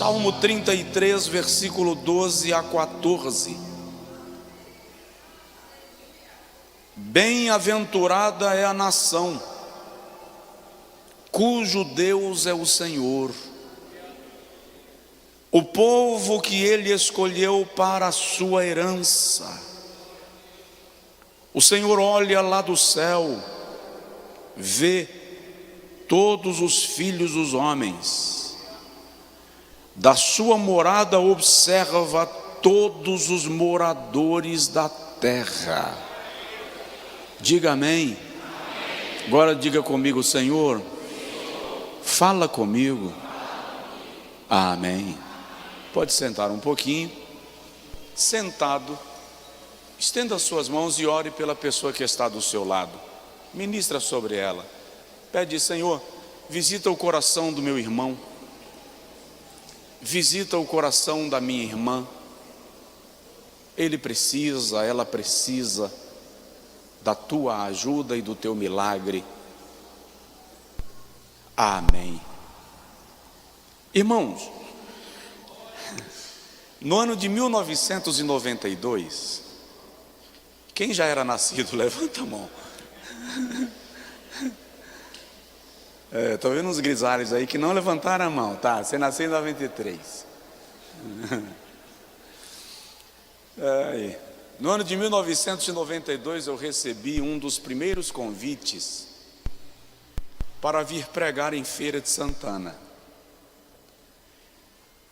Salmo 33, versículo 12 a 14. Bem-aventurada é a nação cujo Deus é o Senhor, o povo que Ele escolheu para a sua herança. O Senhor olha lá do céu, vê todos os filhos dos homens, da sua morada observa todos os moradores da terra. Diga amém. Agora diga comigo: Senhor, fala comigo. Amém. Pode sentar um pouquinho. Sentado, estenda as suas mãos e ore pela pessoa que está do seu lado. Ministra sobre ela. Pede: Senhor, visita o coração do meu irmão, visita o coração da minha irmã. Ele precisa, ela precisa da tua ajuda e do teu milagre. Amém. Irmãos, no ano de 1992, quem já era nascido, levanta a mão. Estou vendo uns grisalhos aí que não levantaram a mão. Tá, você nasceu em 93. Aí. No ano de 1992 eu recebi um dos primeiros convites para vir pregar em Feira de Santana.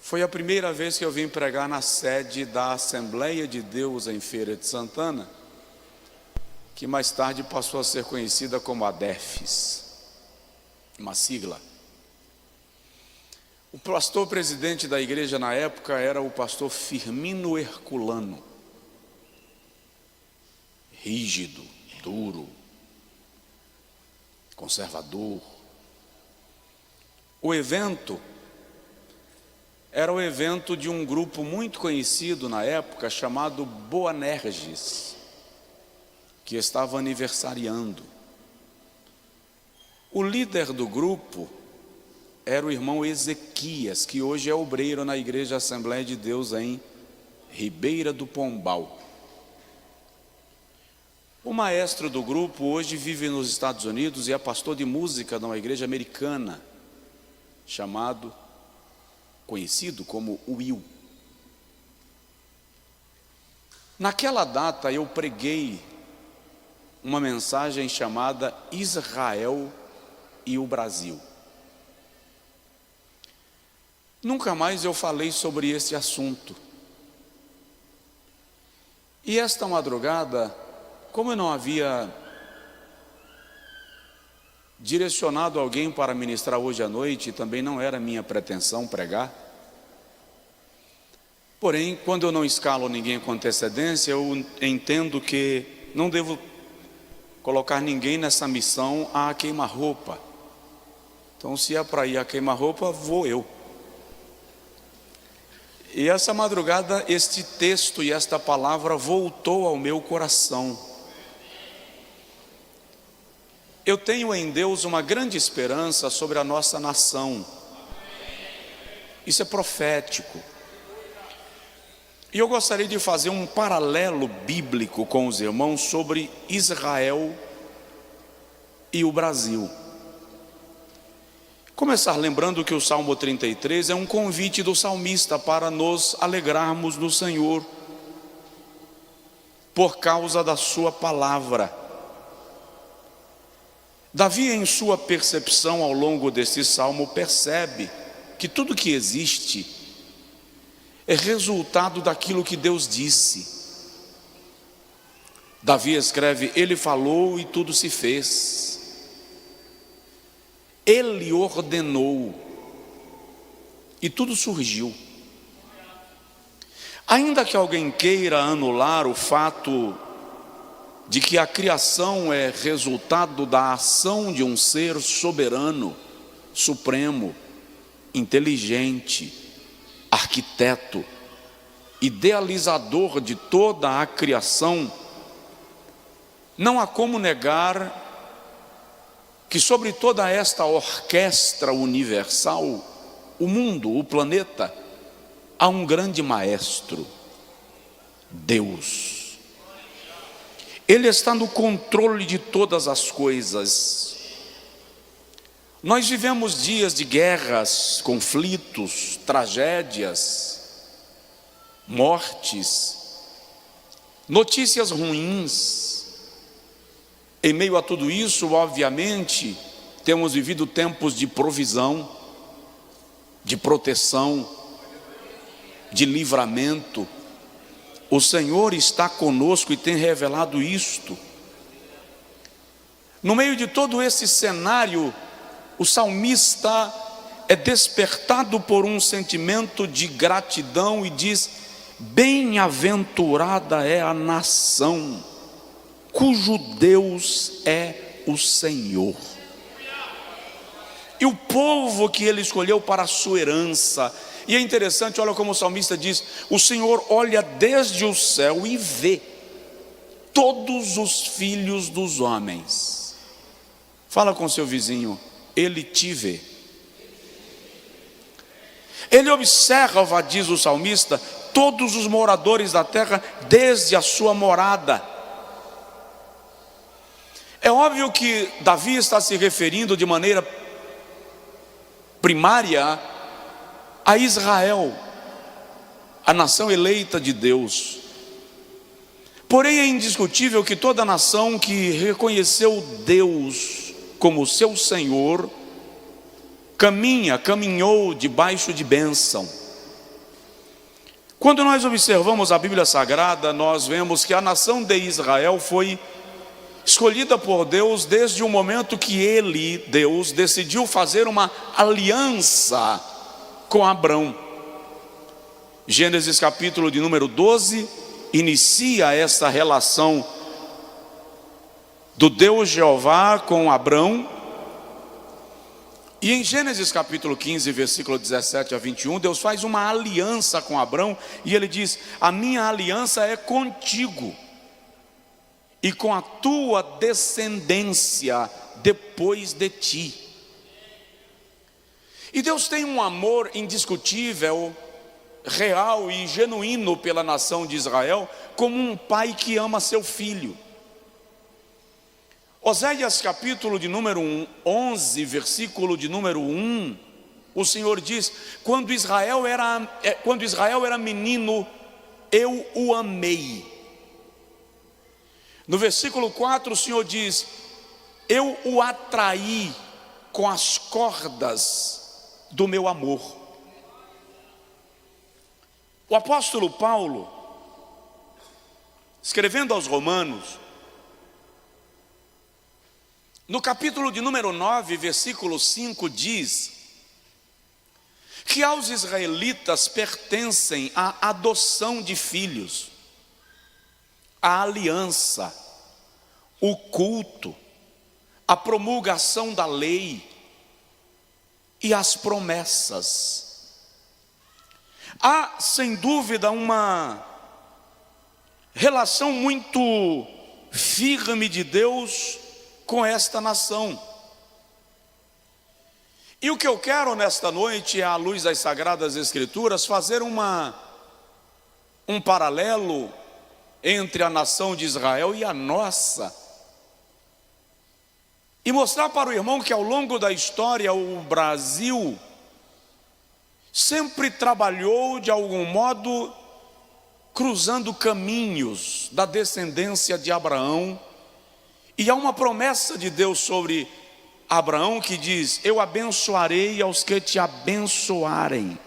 Foi a primeira vez que eu vim pregar na sede da Assembleia de Deus em Feira de Santana, que mais tarde passou a ser conhecida como ADEFES, uma sigla. O pastor presidente da igreja na época era o pastor Firmino Herculano. Rígido, duro, conservador. O evento era o evento de um grupo muito conhecido na época, chamado Boanerges, que estava aniversariando. O líder do grupo era o irmão Ezequias, que hoje é obreiro na Igreja Assembleia de Deus em Ribeira do Pombal. O maestro do grupo hoje vive nos Estados Unidos e é pastor de música numa igreja americana, conhecido como Will. Naquela data eu preguei uma mensagem chamada Israel e o Brasil. Nunca mais eu falei sobre esse assunto. E esta madrugada, como eu não havia direcionado alguém para ministrar hoje à noite, e também não era minha pretensão pregar, porém, quando eu não escalo ninguém com antecedência, eu entendo que não devo colocar ninguém nessa missão a queima-roupa. Então, se é para ir a queima-roupa, vou eu. E essa madrugada, este texto e esta palavra voltou ao meu coração. Eu tenho em Deus uma grande esperança sobre a nossa nação. Isso é profético. E eu gostaria de fazer um paralelo bíblico com os irmãos sobre Israel e o Brasil. Começar lembrando que o Salmo 33 é um convite do salmista para nos alegrarmos no Senhor, por causa da sua palavra. Davi, em sua percepção ao longo desse salmo, percebe que tudo que existe é resultado daquilo que Deus disse. Davi escreve: Ele falou e tudo se fez. Ele ordenou e tudo surgiu. Ainda que alguém queira anular o fato de que a criação é resultado da ação de um ser soberano, supremo, inteligente, arquiteto, idealizador de toda a criação, não há como negar que sobre toda esta orquestra universal, o mundo, o planeta, há um grande maestro, Deus. Ele está no controle de todas as coisas. Nós vivemos dias de guerras, conflitos, tragédias, mortes, notícias ruins. Em meio a tudo isso, obviamente, temos vivido tempos de provisão, de proteção, de livramento. O Senhor está conosco e tem revelado isto. No meio de todo esse cenário, o salmista é despertado por um sentimento de gratidão e diz: bem-aventurada é a nação cujo Deus é o Senhor, e o povo que ele escolheu para a sua herança. E é interessante, olha como o salmista diz: o Senhor olha desde o céu e vê todos os filhos dos homens. Fala com seu vizinho: ele te vê. Ele observa, diz o salmista, todos os moradores da terra desde a sua morada. É óbvio que Davi está se referindo de maneira primária a Israel, a nação eleita de Deus. Porém é indiscutível que toda nação que reconheceu Deus como seu Senhor caminhou debaixo de bênção. Quando nós observamos a Bíblia Sagrada, nós vemos que a nação de Israel foi escolhida por Deus desde o momento que ele, Deus, decidiu fazer uma aliança com Abrão. Gênesis capítulo de número 12 inicia essa relação do Deus Jeová com Abrão. E em Gênesis capítulo 15, versículo 17 a 21, Deus faz uma aliança com Abrão e ele diz: a minha aliança é contigo e com a tua descendência depois de ti. E Deus tem um amor indiscutível, real e genuíno pela nação de Israel, como um pai que ama seu filho. Oséias capítulo de número 11, versículo de número 1, o Senhor diz: quando Israel era menino, eu o amei. No versículo 4 o Senhor diz: eu o atraí com as cordas do meu amor. O apóstolo Paulo, escrevendo aos Romanos, no capítulo de número 9, versículo 5, diz que aos israelitas pertencem a adoção de filhos, a aliança, o culto, a promulgação da lei e as promessas. Há sem dúvida uma relação muito firme de Deus com esta nação. E o que eu quero nesta noite, à luz das Sagradas Escrituras, fazer um paralelo entre a nação de Israel e a nossa, e mostrar para o irmão que ao longo da história o Brasil sempre trabalhou de algum modo cruzando caminhos da descendência de Abraão, e há uma promessa de Deus sobre Abraão que diz: eu abençoarei aos que te abençoarem.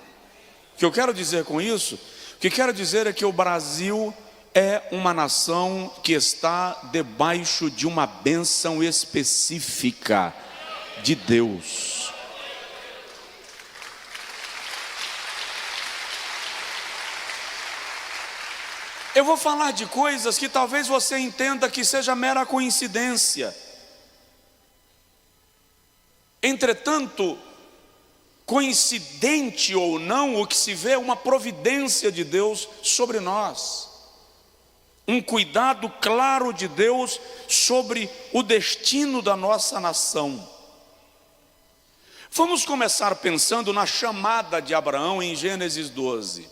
O que eu quero dizer com isso? O que quero dizer é que o Brasil é uma nação que está debaixo de uma bênção específica de Deus. Eu vou falar de coisas que talvez você entenda que seja mera coincidência. Entretanto, coincidente ou não, o que se vê é uma providência de Deus sobre nós. Um cuidado claro de Deus sobre o destino da nossa nação. Vamos começar pensando na chamada de Abraão em Gênesis 12.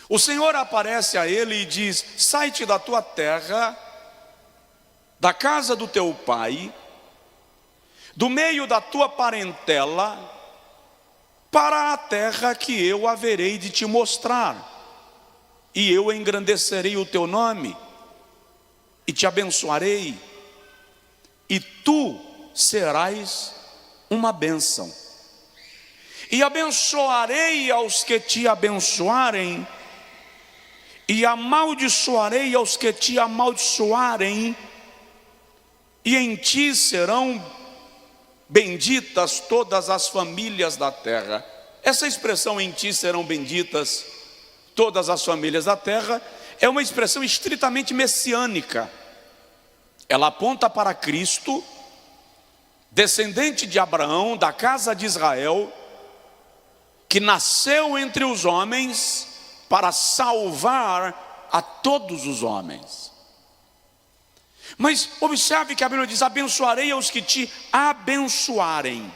O Senhor aparece a ele e diz: sai-te da tua terra, da casa do teu pai, do meio da tua parentela, para a terra que eu haverei de te mostrar, e eu engrandecerei o teu nome, e te abençoarei, e tu serás uma bênção. E abençoarei aos que te abençoarem, e amaldiçoarei aos que te amaldiçoarem, e em ti serão benditas todas as famílias da terra. Essa expressão, em ti serão benditas todas as famílias da terra, é uma expressão estritamente messiânica. Ela aponta para Cristo, descendente de Abraão, da casa de Israel, que nasceu entre os homens para salvar a todos os homens. Mas observe que a Bíblia diz: abençoarei aos que te abençoarem.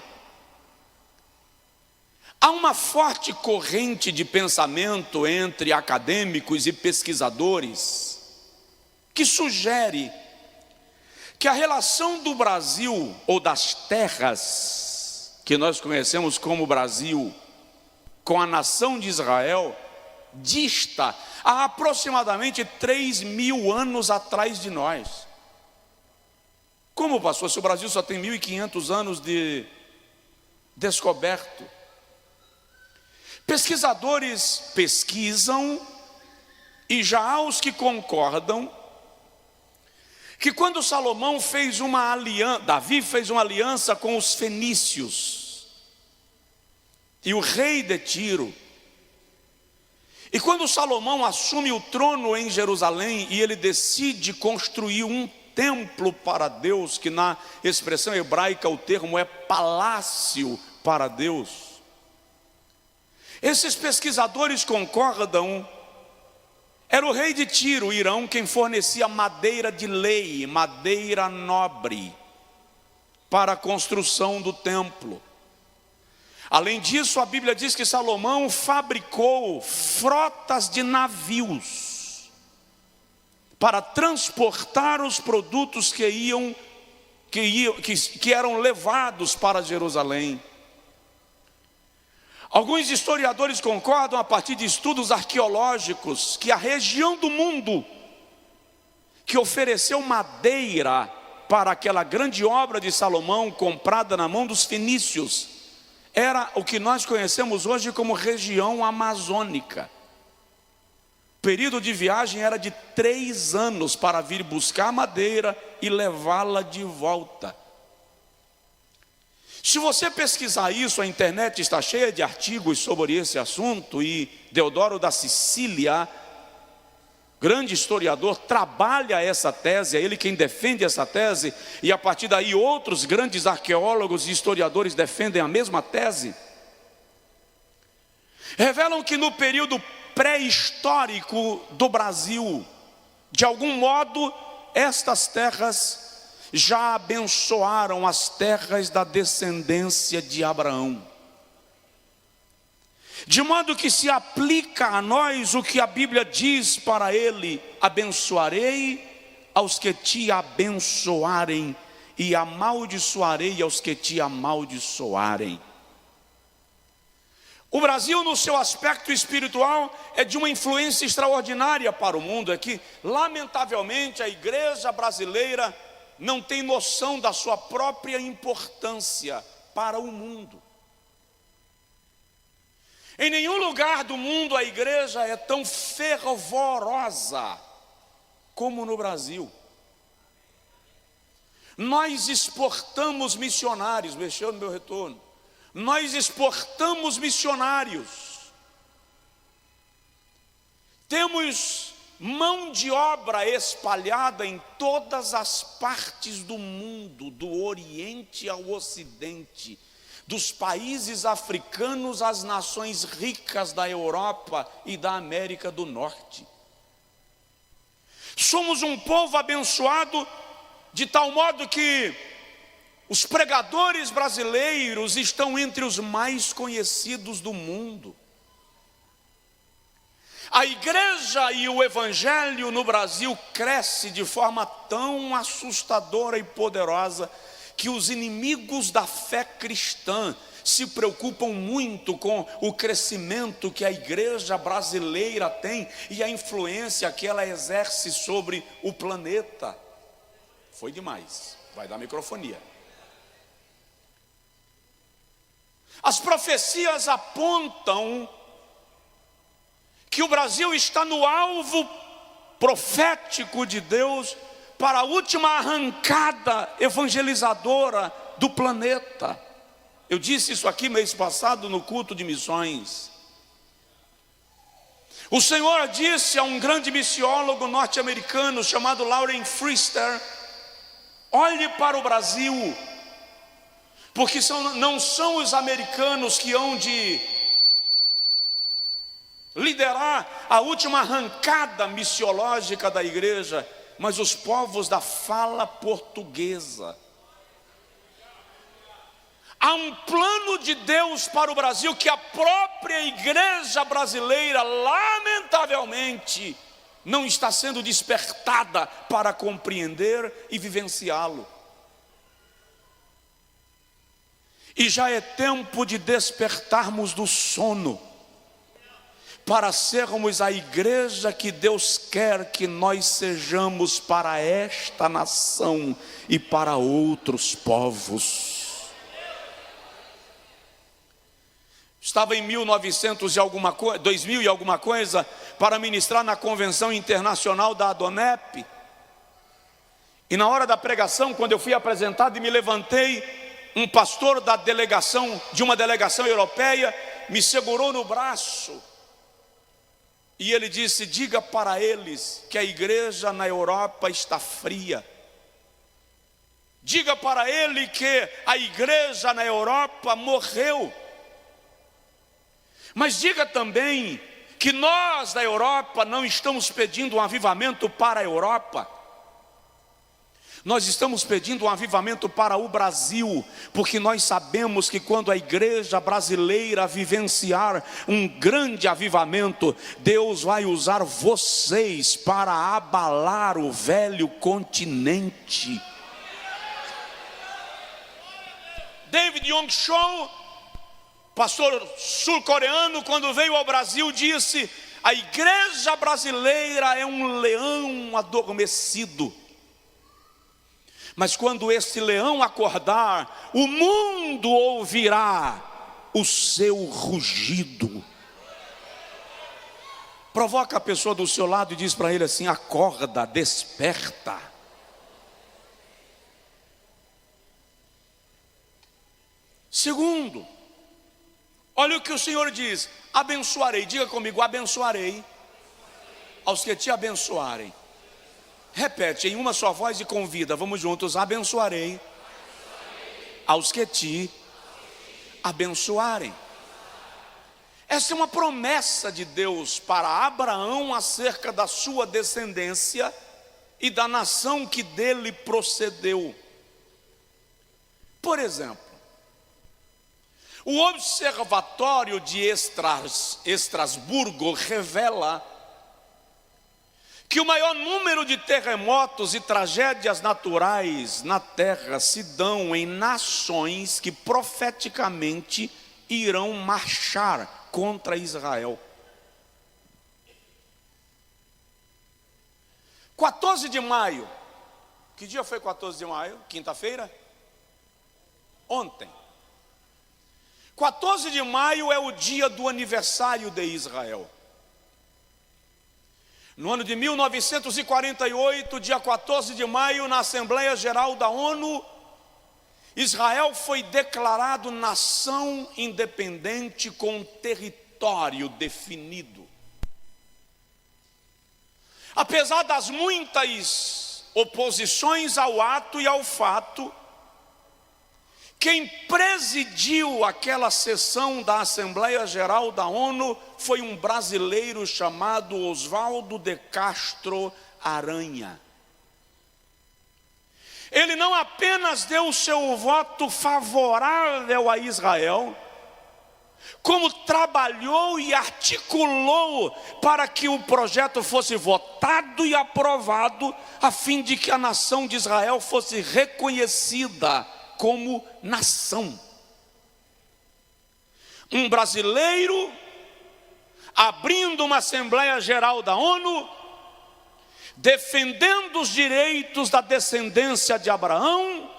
Há uma forte corrente de pensamento entre acadêmicos e pesquisadores que sugere que a relação do Brasil, ou das terras que nós conhecemos como Brasil, com a nação de Israel, dista há aproximadamente 3.000 anos atrás de nós. Como, pastor, se o Brasil só tem 1.500 anos de descoberto? Pesquisadores pesquisam, e já há os que concordam, que quando Salomão fez uma aliança, Davi fez uma aliança com os fenícios e o rei de Tiro, e quando Salomão assume o trono em Jerusalém e ele decide construir um templo para Deus, que na expressão hebraica o termo é palácio para Deus, esses pesquisadores concordam. Era o rei de Tiro, Irão, quem fornecia madeira de lei, madeira nobre, para a construção do templo. Além disso, a Bíblia diz que Salomão fabricou frotas de navios para transportar os produtos que eram levados para Jerusalém. Alguns historiadores concordam, a partir de estudos arqueológicos, que a região do mundo que ofereceu madeira para aquela grande obra de Salomão, comprada na mão dos fenícios, era o que nós conhecemos hoje como região amazônica. O período de viagem era de 3 anos para vir buscar madeira e levá-la de volta. Se você pesquisar isso, a internet está cheia de artigos sobre esse assunto, e Deodoro da Sicília, grande historiador, trabalha essa tese, é ele quem defende essa tese, e a partir daí outros grandes arqueólogos e historiadores defendem a mesma tese. Revelam que no período pré-histórico do Brasil, de algum modo, estas terras já abençoaram as terras da descendência de Abraão, de modo que se aplica a nós o que a Bíblia diz para ele: abençoarei aos que te abençoarem, e amaldiçoarei aos que te amaldiçoarem. O Brasil, no seu aspecto espiritual, é de uma influência extraordinária para o mundo. É que, lamentavelmente, a igreja brasileira não tem noção da sua própria importância para o mundo. Em nenhum lugar do mundo a igreja é tão fervorosa como no Brasil. Nós exportamos missionários, mexeu no meu retorno. Nós exportamos missionários. Temos mão de obra espalhada em todas as partes do mundo, do Oriente ao Ocidente, dos países africanos às nações ricas da Europa e da América do Norte. Somos um povo abençoado de tal modo que os pregadores brasileiros estão entre os mais conhecidos do mundo. A igreja e o evangelho no Brasil cresce de forma tão assustadora e poderosa que os inimigos da fé cristã se preocupam muito com o crescimento que a igreja brasileira tem e a influência que ela exerce sobre o planeta. Foi demais, vai dar microfonia. As profecias apontam que o Brasil está no alvo profético de Deus para a última arrancada evangelizadora do planeta. Eu disse isso aqui mês passado no culto de missões. O Senhor disse a um grande missiólogo norte-americano chamado Lauren Frister: olhe para o Brasil, porque não são os americanos que hão de liderar a última arrancada missiológica da igreja, mas os povos da fala portuguesa. Há um plano de Deus para o Brasil que a própria igreja brasileira, lamentavelmente, não está sendo despertada para compreender e vivenciá-lo. E já é tempo de despertarmos do sono, para sermos a igreja que Deus quer que nós sejamos para esta nação e para outros povos. Estava em 2000 e alguma coisa, para ministrar na Convenção Internacional da ADONEP. E na hora da pregação, quando eu fui apresentado e me levantei, um pastor de uma delegação europeia me segurou no braço. E ele disse: diga para eles que a igreja na Europa está fria. Diga para ele que a igreja na Europa morreu. Mas diga também que nós da Europa não estamos pedindo um avivamento para a Europa. Nós estamos pedindo um avivamento para o Brasil, porque nós sabemos que quando a igreja brasileira vivenciar um grande avivamento, Deus vai usar vocês para abalar o velho continente. David Yong-Cho, pastor sul-coreano, quando veio ao Brasil, disse: a igreja brasileira é um leão adormecido. Mas quando esse leão acordar, o mundo ouvirá o seu rugido. Provoca a pessoa do seu lado e diz para ele assim: acorda, desperta. Segundo, olha o que o Senhor diz: abençoarei. Diga comigo: abençoarei aos que te abençoarem. Repete em uma só voz e convida, vamos juntos: abençoarei aos que te abençoarem. Essa é uma promessa de Deus para Abraão acerca da sua descendência e da nação que dele procedeu. Por exemplo, o Observatório de Estrasburgo revela que o maior número de terremotos e tragédias naturais na terra se dão em nações que profeticamente irão marchar contra Israel. 14 de maio, que dia foi 14 de maio? Quinta-feira? Ontem. 14 de maio é o dia do aniversário de Israel. No ano de 1948, dia 14 de maio, na Assembleia Geral da ONU, Israel foi declarado nação independente com território definido. Apesar das muitas oposições ao ato e ao fato, quem presidiu aquela sessão da Assembleia Geral da ONU foi um brasileiro chamado Oswaldo de Castro Aranha. Ele não apenas deu o seu voto favorável a Israel, como trabalhou e articulou para que o projeto fosse votado e aprovado, a fim de que a nação de Israel fosse reconhecida como nação. Um brasileiro abrindo uma Assembleia Geral da ONU, defendendo os direitos da descendência de Abraão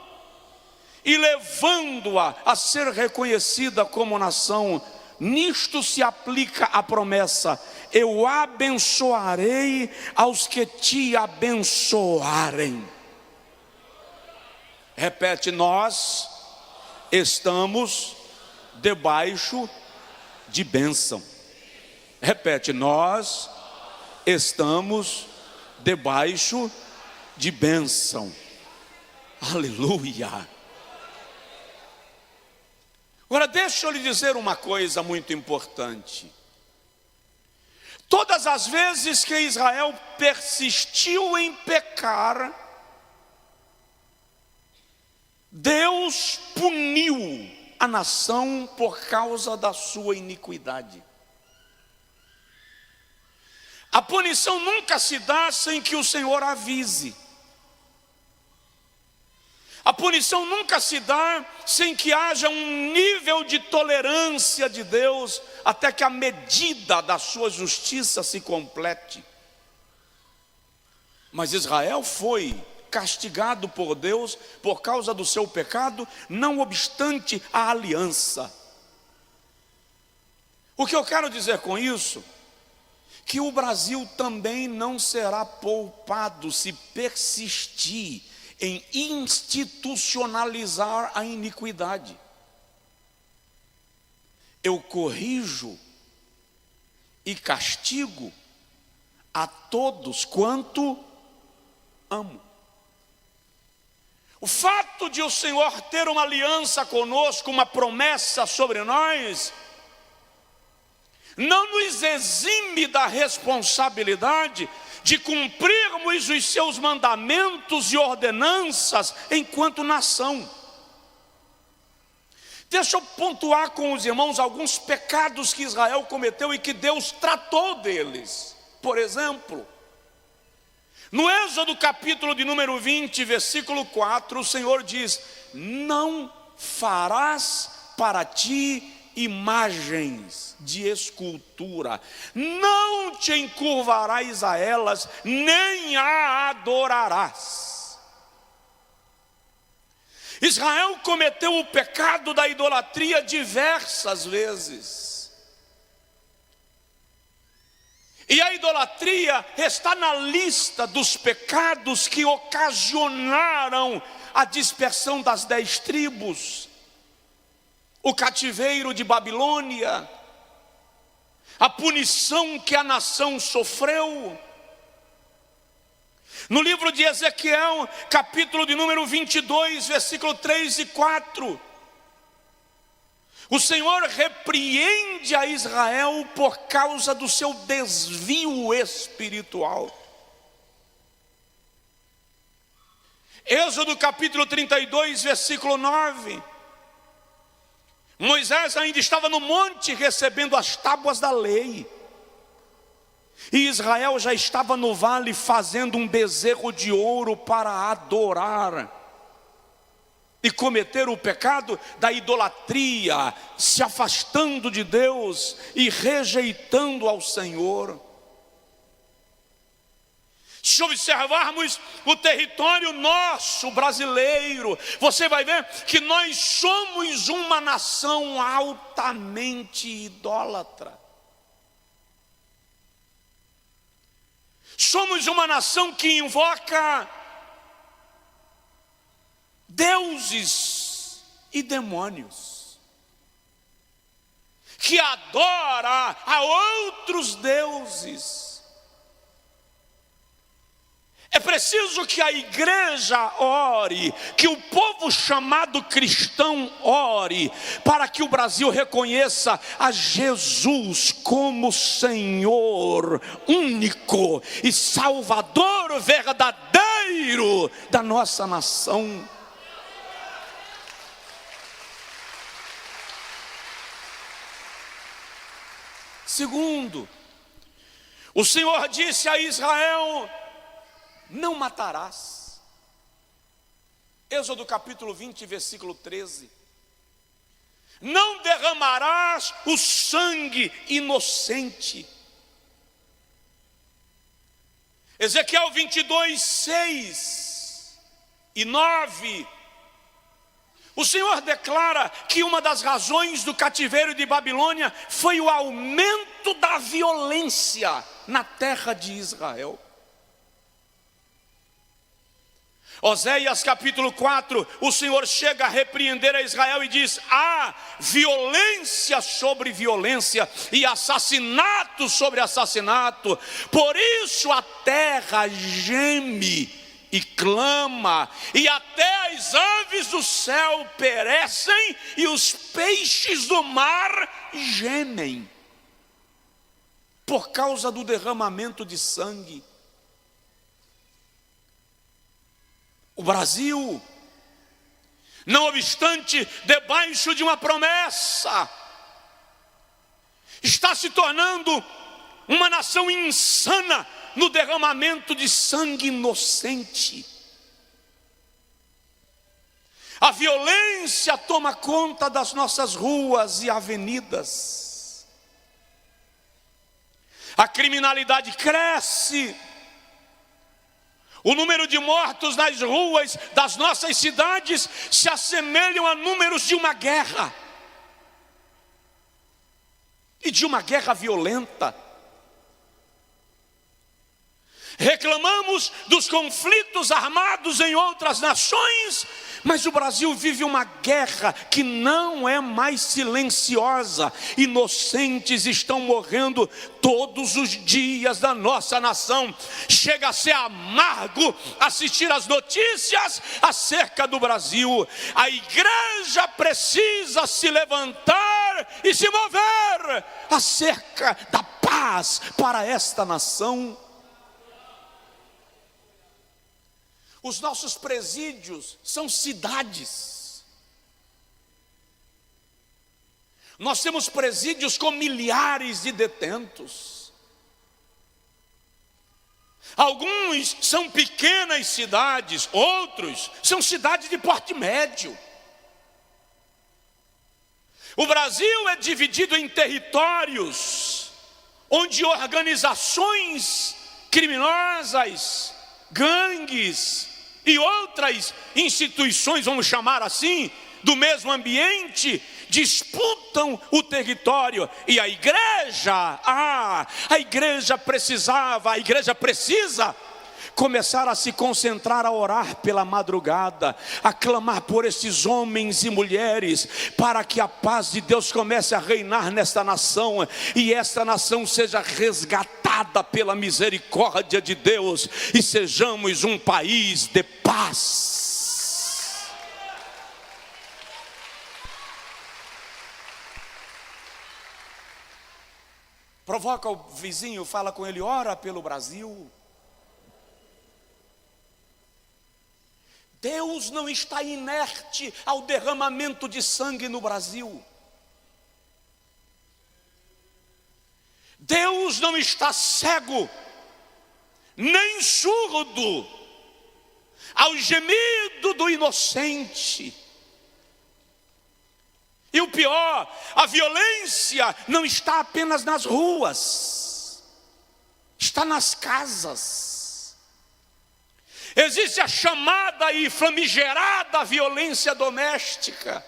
e levando-a a ser reconhecida como nação. Nisto se aplica a promessa: eu abençoarei aos que te abençoarem. Repete: nós estamos debaixo de bênção. Repete: nós estamos debaixo de bênção. Aleluia. Agora deixa eu lhe dizer uma coisa muito importante. Todas as vezes que Israel persistiu em pecar, Deus puniu a nação por causa da sua iniquidade. A punição nunca se dá sem que o Senhor avise. A punição nunca se dá sem que haja um nível de tolerância de Deus, até que a medida da sua justiça se complete. Mas Israel foi castigado por Deus por causa do seu pecado, não obstante a aliança. O que eu quero dizer com isso? Que o Brasil também não será poupado se persistir em institucionalizar a iniquidade. Eu corrijo e castigo a todos quanto amo. O fato de o Senhor ter uma aliança conosco, uma promessa sobre nós, não nos exime da responsabilidade de cumprirmos os seus mandamentos e ordenanças enquanto nação. Deixa eu pontuar com os irmãos alguns pecados que Israel cometeu e que Deus tratou deles. Por exemplo, no Êxodo capítulo de número 20, versículo 4, o Senhor diz: não farás para ti imagens de escultura, não te encurvarás a elas, nem a adorarás. Israel cometeu o pecado da idolatria diversas vezes. E a idolatria está na lista dos pecados que ocasionaram a dispersão das 10 tribos, o cativeiro de Babilônia, a punição que a nação sofreu. No livro de Ezequiel, capítulo de número 22, versículo 3 e 4, o Senhor repreende a Israel por causa do seu desvio espiritual. Êxodo capítulo 32, versículo 9, Moisés ainda estava no monte recebendo as tábuas da lei, e Israel já estava no vale fazendo um bezerro de ouro para adorar e cometer o pecado da idolatria, se afastando de Deus e rejeitando ao Senhor. Se observarmos o território nosso brasileiro, você vai ver que nós somos uma nação altamente idólatra. Somos uma nação que invoca deuses e demônios, que adora a outros deuses. É preciso que a igreja ore, que o povo chamado cristão ore, para que o Brasil reconheça a Jesus como Senhor único e Salvador verdadeiro da nossa nação. Segundo, o Senhor disse a Israel: não matarás. Êxodo capítulo 20, versículo 13. Não derramarás o sangue inocente. Ezequiel 22, 6 e 9. O Senhor declara que uma das razões do cativeiro de Babilônia foi o aumento da violência na terra de Israel. Oséias capítulo 4, o Senhor chega a repreender a Israel e diz: há violência sobre violência e assassinato sobre assassinato, por isso a terra geme e clama, e até as aves do céu perecem e os peixes do mar gemem, por causa do derramamento de sangue. O Brasil, não obstante, debaixo de uma promessa, está se tornando uma nação insana no derramamento de sangue inocente. A violência toma conta das nossas ruas e avenidas. A criminalidade cresce. O número de mortos nas ruas das nossas cidades se assemelham a números de uma guerra. E de uma guerra violenta. Reclamamos dos conflitos armados em outras nações, mas o Brasil vive uma guerra que não é mais silenciosa. Inocentes estão morrendo todos os dias da nossa nação. Chega a ser amargo assistir às notícias acerca do Brasil. A igreja precisa se levantar e se mover acerca da paz para esta nação. Os nossos presídios são cidades. Nós temos presídios com milhares de detentos. Alguns são pequenas cidades, outros são cidades de porte médio. O Brasil é dividido em territórios onde organizações criminosas, gangues e outras instituições, vamos chamar assim, do mesmo ambiente, disputam o território. E a igreja precisa começar a se concentrar, a orar pela madrugada, a clamar por esses homens e mulheres, para que a paz de Deus comece a reinar nesta nação, e esta nação seja resgatada pela misericórdia de Deus, e sejamos um país de paz. Provoca o vizinho, fala com ele, ora pelo Brasil. Deus não está inerte ao derramamento de sangue no Brasil. Deus não está cego, nem surdo ao gemido do inocente. E o pior, a violência não está apenas nas ruas, está nas casas. Existe a chamada e famigerada violência doméstica,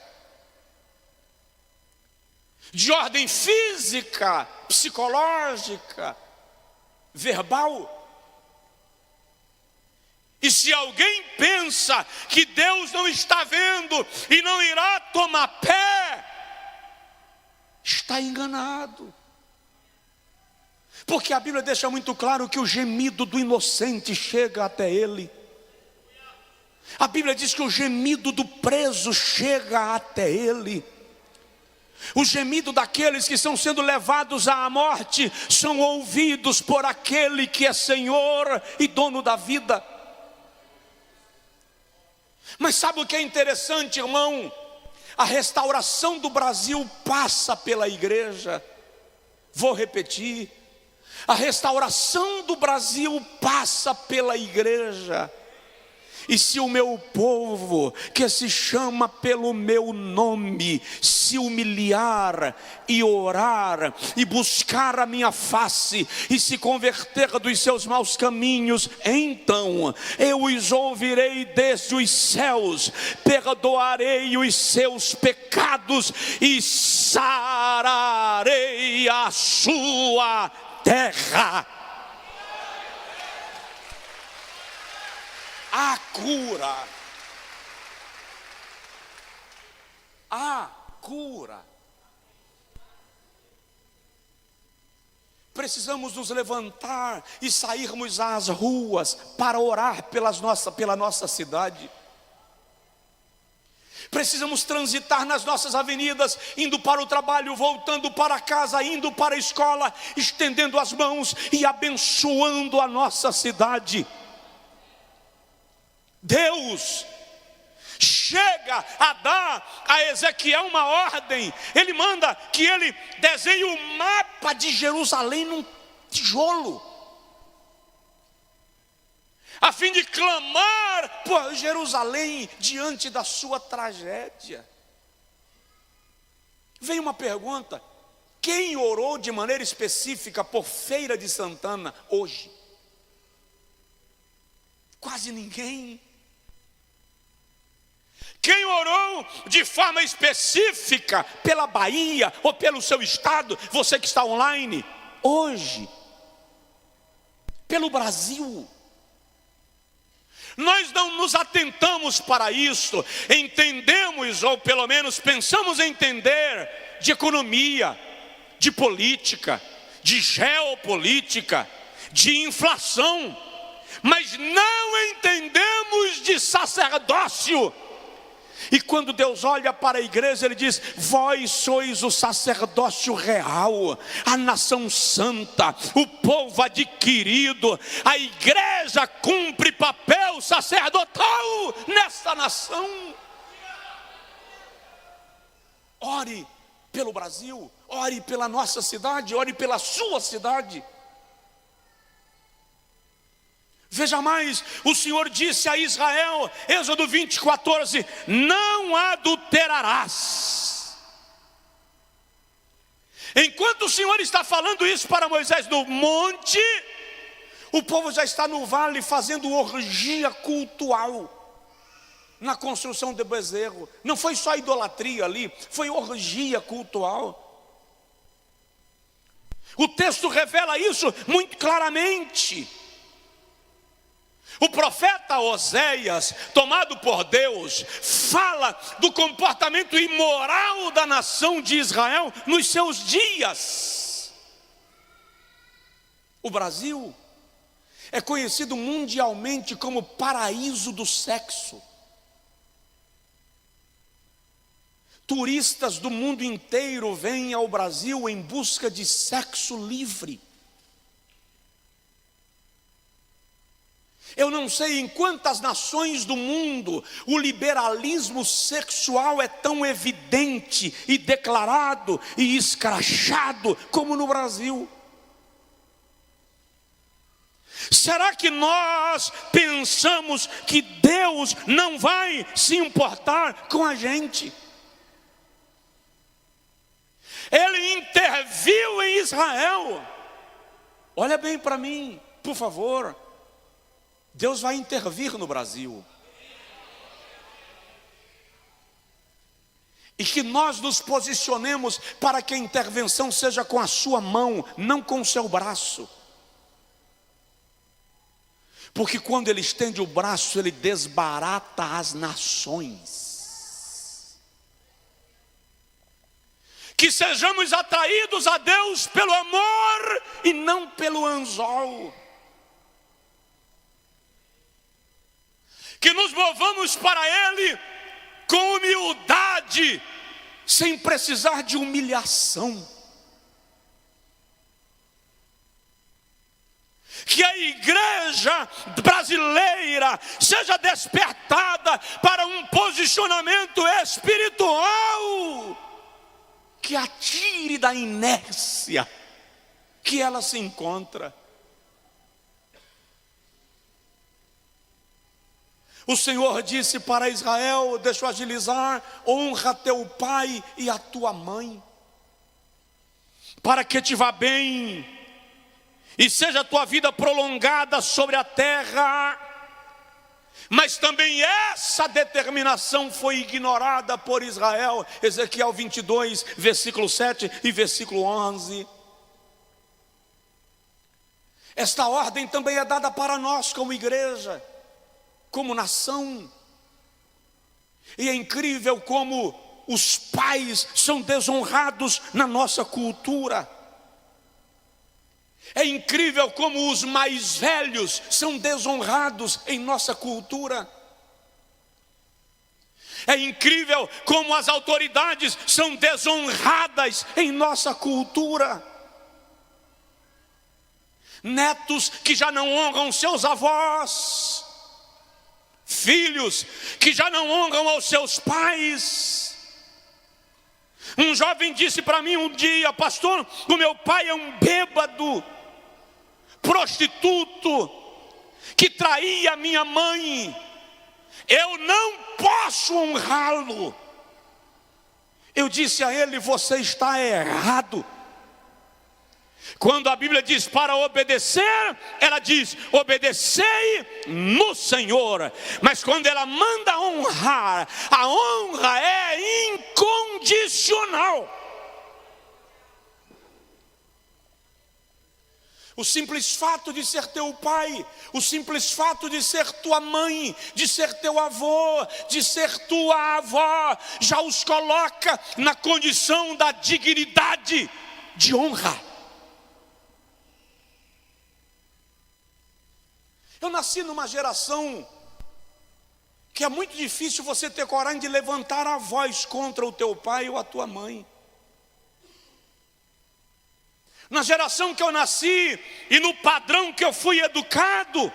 de ordem física, psicológica, verbal. E se alguém pensa que Deus não está vendo e não irá tomar pé, está enganado. Porque a Bíblia deixa muito claro que o gemido do inocente chega até ele. A Bíblia diz que o gemido do preso chega até ele. O gemido daqueles que estão sendo levados à morte são ouvidos por aquele que é Senhor e dono da vida. Mas sabe o que é interessante, irmão? A restauração do Brasil passa pela igreja. Vou repetir: a restauração do Brasil passa pela igreja. E se o meu povo, que se chama pelo meu nome, se humilhar e orar e buscar a minha face e se converter dos seus maus caminhos, então eu os ouvirei desde os céus, perdoarei os seus pecados e sararei a sua terra. A cura, a cura. Precisamos nos levantar e sairmos às ruas para orar pela nossa cidade. Precisamos transitar nas nossas avenidas, indo para o trabalho, voltando para casa, indo para a escola, estendendo as mãos e abençoando a nossa cidade. Deus chega a dar a Ezequiel uma ordem. Ele manda que ele desenhe o mapa de Jerusalém num tijolo, a fim de clamar por Jerusalém diante da sua tragédia. Vem uma pergunta: quem orou de maneira específica por Feira de Santana hoje? Quase ninguém. Quem orou de forma específica pela Bahia ou pelo seu estado, você que está online, hoje? Pelo Brasil. Nós não nos atentamos para isso, entendemos, ou pelo menos pensamos em entender, de economia, de política, de geopolítica, de inflação, mas não entendemos de sacerdócio. E quando Deus olha para a igreja, Ele diz: vós sois o sacerdócio real, a nação santa, o povo adquirido. A igreja cumpre papel sacerdotal nessa nação. Ore pelo Brasil, ore pela nossa cidade, ore pela sua cidade. Veja mais, o Senhor disse a Israel, Êxodo 20:14: não adulterarás. Enquanto o Senhor está falando isso para Moisés no monte, o povo já está no vale fazendo orgia cultual, na construção de bezerro. Não foi só idolatria ali, foi orgia cultual. O texto revela isso muito claramente. O profeta Oséias, tomado por Deus, fala do comportamento imoral da nação de Israel nos seus dias. O Brasil é conhecido mundialmente como paraíso do sexo. Turistas do mundo inteiro vêm ao Brasil em busca de sexo livre. Eu não sei em quantas nações do mundo o liberalismo sexual é tão evidente e declarado e escrachado como no Brasil. Será que nós pensamos que Deus não vai se importar com a gente? Ele interviu em Israel. Olha bem para mim, por favor. Deus vai intervir no Brasil. E que nós nos posicionemos para que a intervenção seja com a sua mão, não com o seu braço. Porque quando Ele estende o braço, Ele desbarata as nações. Que sejamos atraídos a Deus pelo amor e não pelo anzol. Que nos movamos para Ele com humildade, sem precisar de humilhação. Que a igreja brasileira seja despertada para um posicionamento espiritual, que a tire da inércia que ela se encontra. O Senhor disse para Israel, deixa eu agilizar: honra teu pai e a tua mãe, para que te vá bem e seja a tua vida prolongada sobre a terra. Mas também essa determinação foi ignorada por Israel. Ezequiel 22, versículo 7 e versículo 11. Esta ordem também é dada para nós como igreja, como nação. E é incrível como os pais são desonrados na nossa cultura. É incrível como os mais velhos são desonrados em nossa cultura. É incrível como as autoridades são desonradas em nossa cultura. Netos que já não honram seus avós, filhos que já não honram aos seus pais. Um jovem disse para mim um dia: pastor, o meu pai é um bêbado, prostituto, que traía minha mãe, eu não posso honrá-lo. Eu disse a ele: você está errado. Quando a Bíblia diz para obedecer, ela diz: obedecei no Senhor. Mas quando ela manda honrar, a honra é incondicional. O simples fato de ser teu pai, o simples fato de ser tua mãe, de ser teu avô, de ser tua avó, já os coloca na condição da dignidade de honra. Eu nasci numa geração que é muito difícil você ter coragem de levantar a voz contra o teu pai ou a tua mãe. Na geração que eu nasci e no padrão que eu fui educado,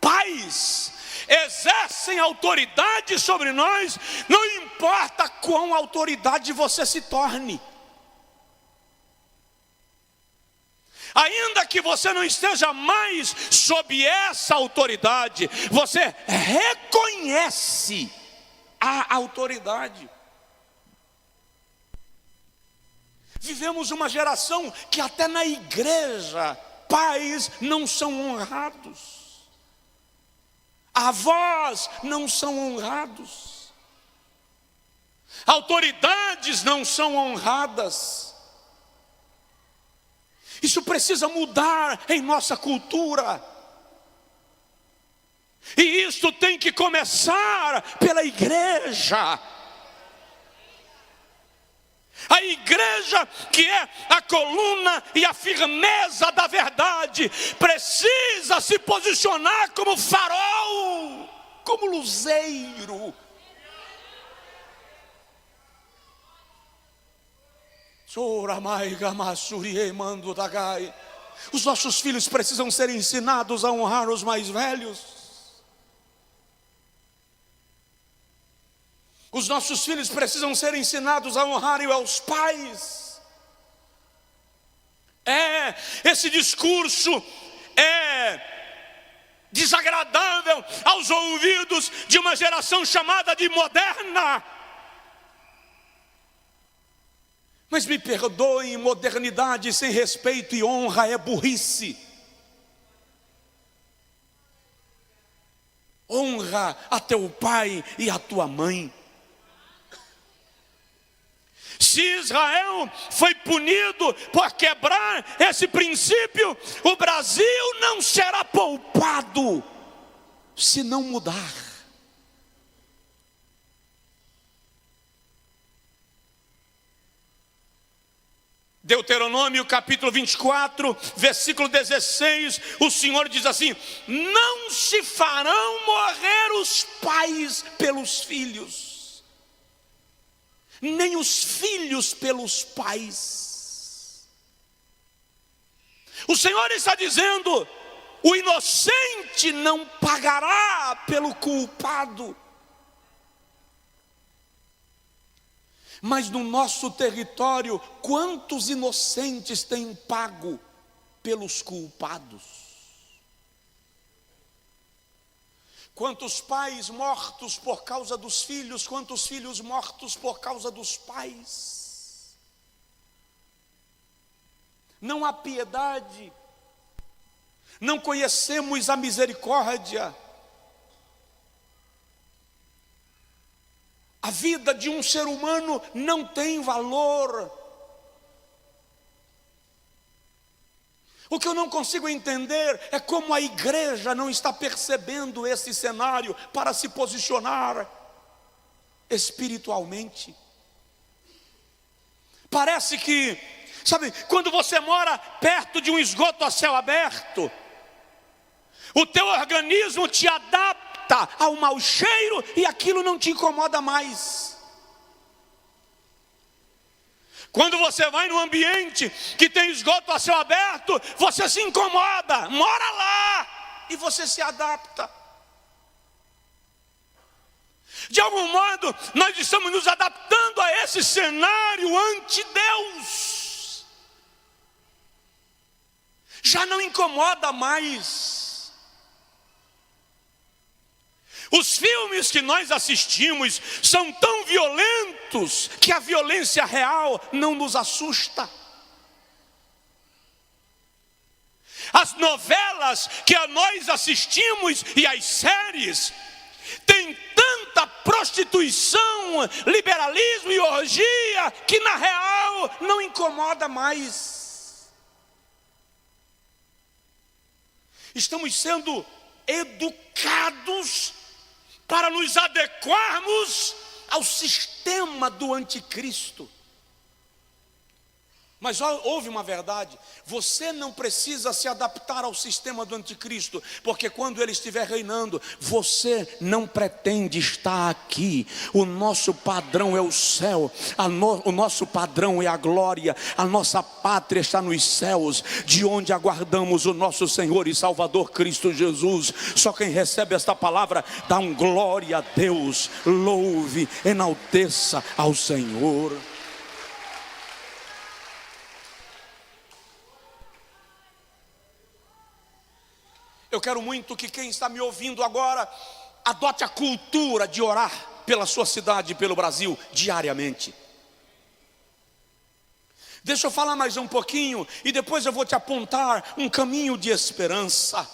pais exercem autoridade sobre nós, não importa quão autoridade você se torne. Ainda que você não esteja mais sob essa autoridade, você reconhece a autoridade. Vivemos uma geração que até na igreja pais não são honrados, avós não são honrados, autoridades não são honradas. Isso precisa mudar em nossa cultura. E isso tem que começar pela igreja. A igreja, que é a coluna e a firmeza da verdade, precisa se posicionar como farol, como luzeiro. Os nossos filhos precisam ser ensinados a honrar os mais velhos. Os nossos filhos precisam ser ensinados a honrarem aos pais. Esse discurso é desagradável aos ouvidos de uma geração chamada de moderna. Mas me perdoem, modernidade sem respeito e honra é burrice. Honra a teu pai e a tua mãe. Se Israel foi punido por quebrar esse princípio, o Brasil não será poupado se não mudar. Deuteronômio capítulo 24, versículo 16, o Senhor diz assim: não se farão morrer os pais pelos filhos, nem os filhos pelos pais. O Senhor está dizendo: o inocente não pagará pelo culpado. Mas no nosso território, quantos inocentes têm pago pelos culpados. Quantos pais mortos por causa dos filhos, quantos filhos mortos por causa dos pais. Não há piedade, não conhecemos a misericórdia. A vida de um ser humano não tem valor. O que eu não consigo entender é como a igreja não está percebendo esse cenário para se posicionar espiritualmente. Parece que, sabe, quando você mora perto de um esgoto a céu aberto, o teu organismo te adapta ao mau cheiro e aquilo não te incomoda mais. Quando você vai num ambiente que tem esgoto a céu aberto, você se incomoda, mora lá e você se adapta. De algum modo, nós estamos nos adaptando a esse cenário anti-Deus. Já não incomoda mais. Os filmes que nós assistimos são tão violentos que a violência real não nos assusta. As novelas que nós assistimos e as séries têm tanta prostituição, liberalismo e orgia que na real não incomoda mais. Estamos sendo educados para nos adequarmos ao sistema do anticristo. Mas houve uma verdade: você não precisa se adaptar ao sistema do anticristo, porque quando ele estiver reinando, você não pretende estar aqui. O nosso padrão é o céu, o nosso padrão é a glória, a nossa pátria está nos céus, de onde aguardamos o nosso Senhor e Salvador Cristo Jesus. Só quem recebe esta palavra dá um glória a Deus, louve, enalteça ao Senhor. Eu quero muito que quem está me ouvindo agora adote a cultura de orar pela sua cidade e pelo Brasil diariamente. Deixa eu falar mais um pouquinho e depois eu vou te apontar um caminho de esperança.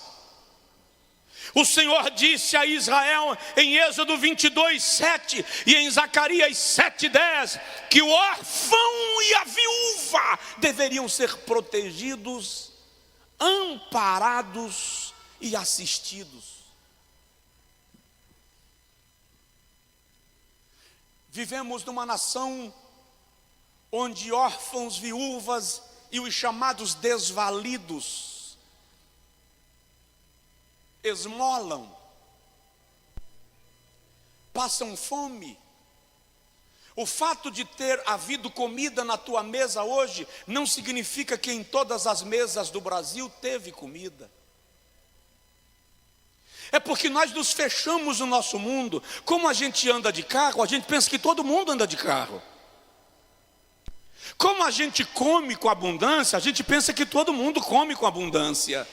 O Senhor disse a Israel em Êxodo 22:7 e em Zacarias 7:10 que o órfão e a viúva deveriam ser protegidos, amparados e assistidos. Vivemos numa nação onde órfãos, viúvas e os chamados desvalidos esmolam, passam fome. O fato de ter havido comida na tua mesa hoje não significa que em todas as mesas do Brasil teve comida. É porque nós nos fechamos no nosso mundo. Como a gente anda de carro, a gente pensa que todo mundo anda de carro. Como a gente come com abundância, a gente pensa que todo mundo come com abundância.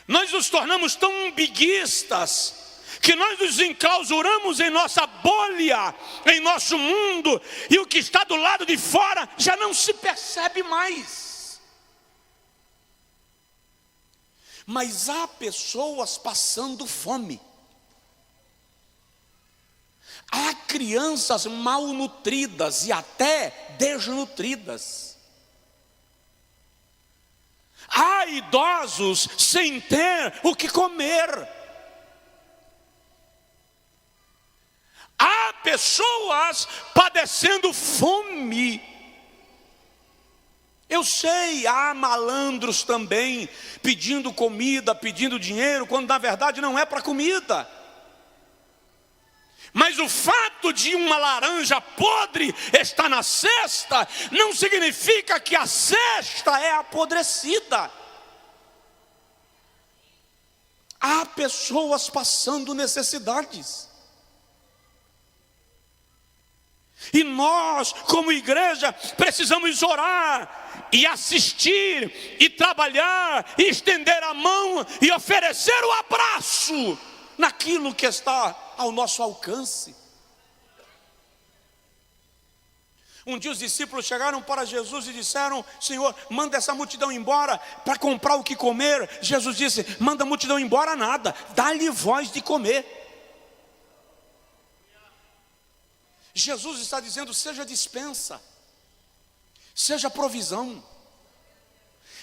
Nós nos tornamos tão umbiguistas que nós nos enclausuramos em nossa bolha, em nosso mundo, e o que está do lado de fora já não se percebe mais. Mas há pessoas passando fome. Há crianças malnutridas e até desnutridas. Há idosos sem ter o que comer. Há pessoas padecendo fome. Eu sei, há malandros também pedindo comida, pedindo dinheiro, quando na verdade não é para comida. Mas o fato de uma laranja podre estar na cesta não significa que a cesta é apodrecida. Há pessoas passando necessidades. E nós, como igreja, precisamos orar e assistir, e trabalhar, e estender a mão, e oferecer o abraço naquilo que está ao nosso alcance. Um dia os discípulos chegaram para Jesus e disseram: Senhor, manda essa multidão embora para comprar o que comer. Jesus disse: manda a multidão embora nada, dá-lhe voz de comer. Jesus está dizendo: seja dispensa, seja provisão,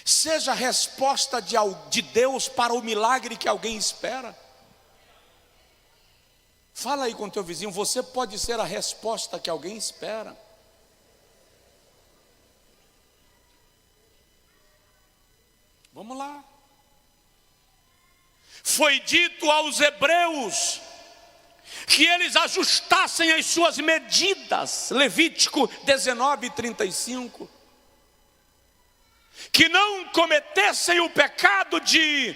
seja a resposta de Deus para o milagre que alguém espera. Fala aí com o teu vizinho: você pode ser a resposta que alguém espera. Vamos lá. Foi dito aos hebreus que eles ajustassem as suas medidas, Levítico 19:35, que não cometessem o pecado de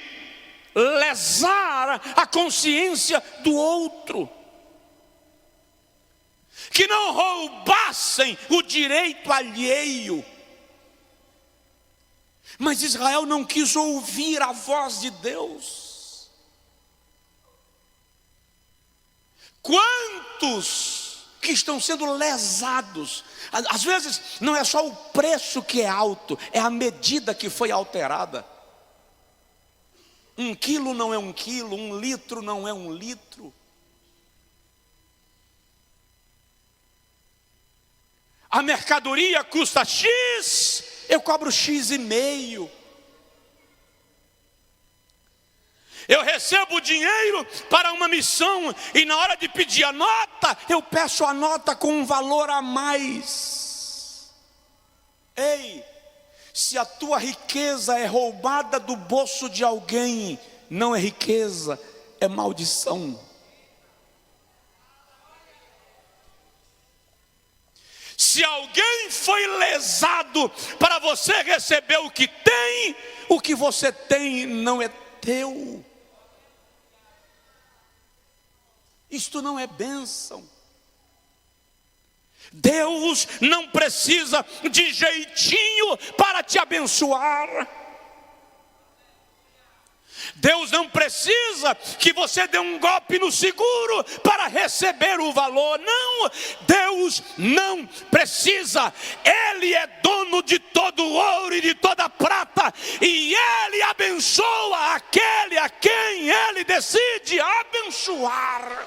lesar a consciência do outro, que não roubassem o direito alheio. Mas Israel não quis ouvir a voz de Deus. Quantos que estão sendo lesados? Às vezes não é só o preço que é alto, é a medida que foi alterada. 1 quilo não é 1 quilo, 1 litro não é 1 litro. A mercadoria custa X, eu cobro X e meio. Eu recebo dinheiro para uma missão e na hora de pedir a nota, eu peço a nota com um valor a mais. Ei, se a tua riqueza é roubada do bolso de alguém, não é riqueza, é maldição. Se alguém foi lesado para você receber o que você tem não é teu. Isto não é bênção. Deus não precisa de jeitinho para te abençoar. Deus não precisa que você dê um golpe no seguro para receber o valor. Não, Deus não precisa. Ele é dono de todo o ouro e de toda a prata, e Ele abençoa aquele a quem Ele decide abençoar.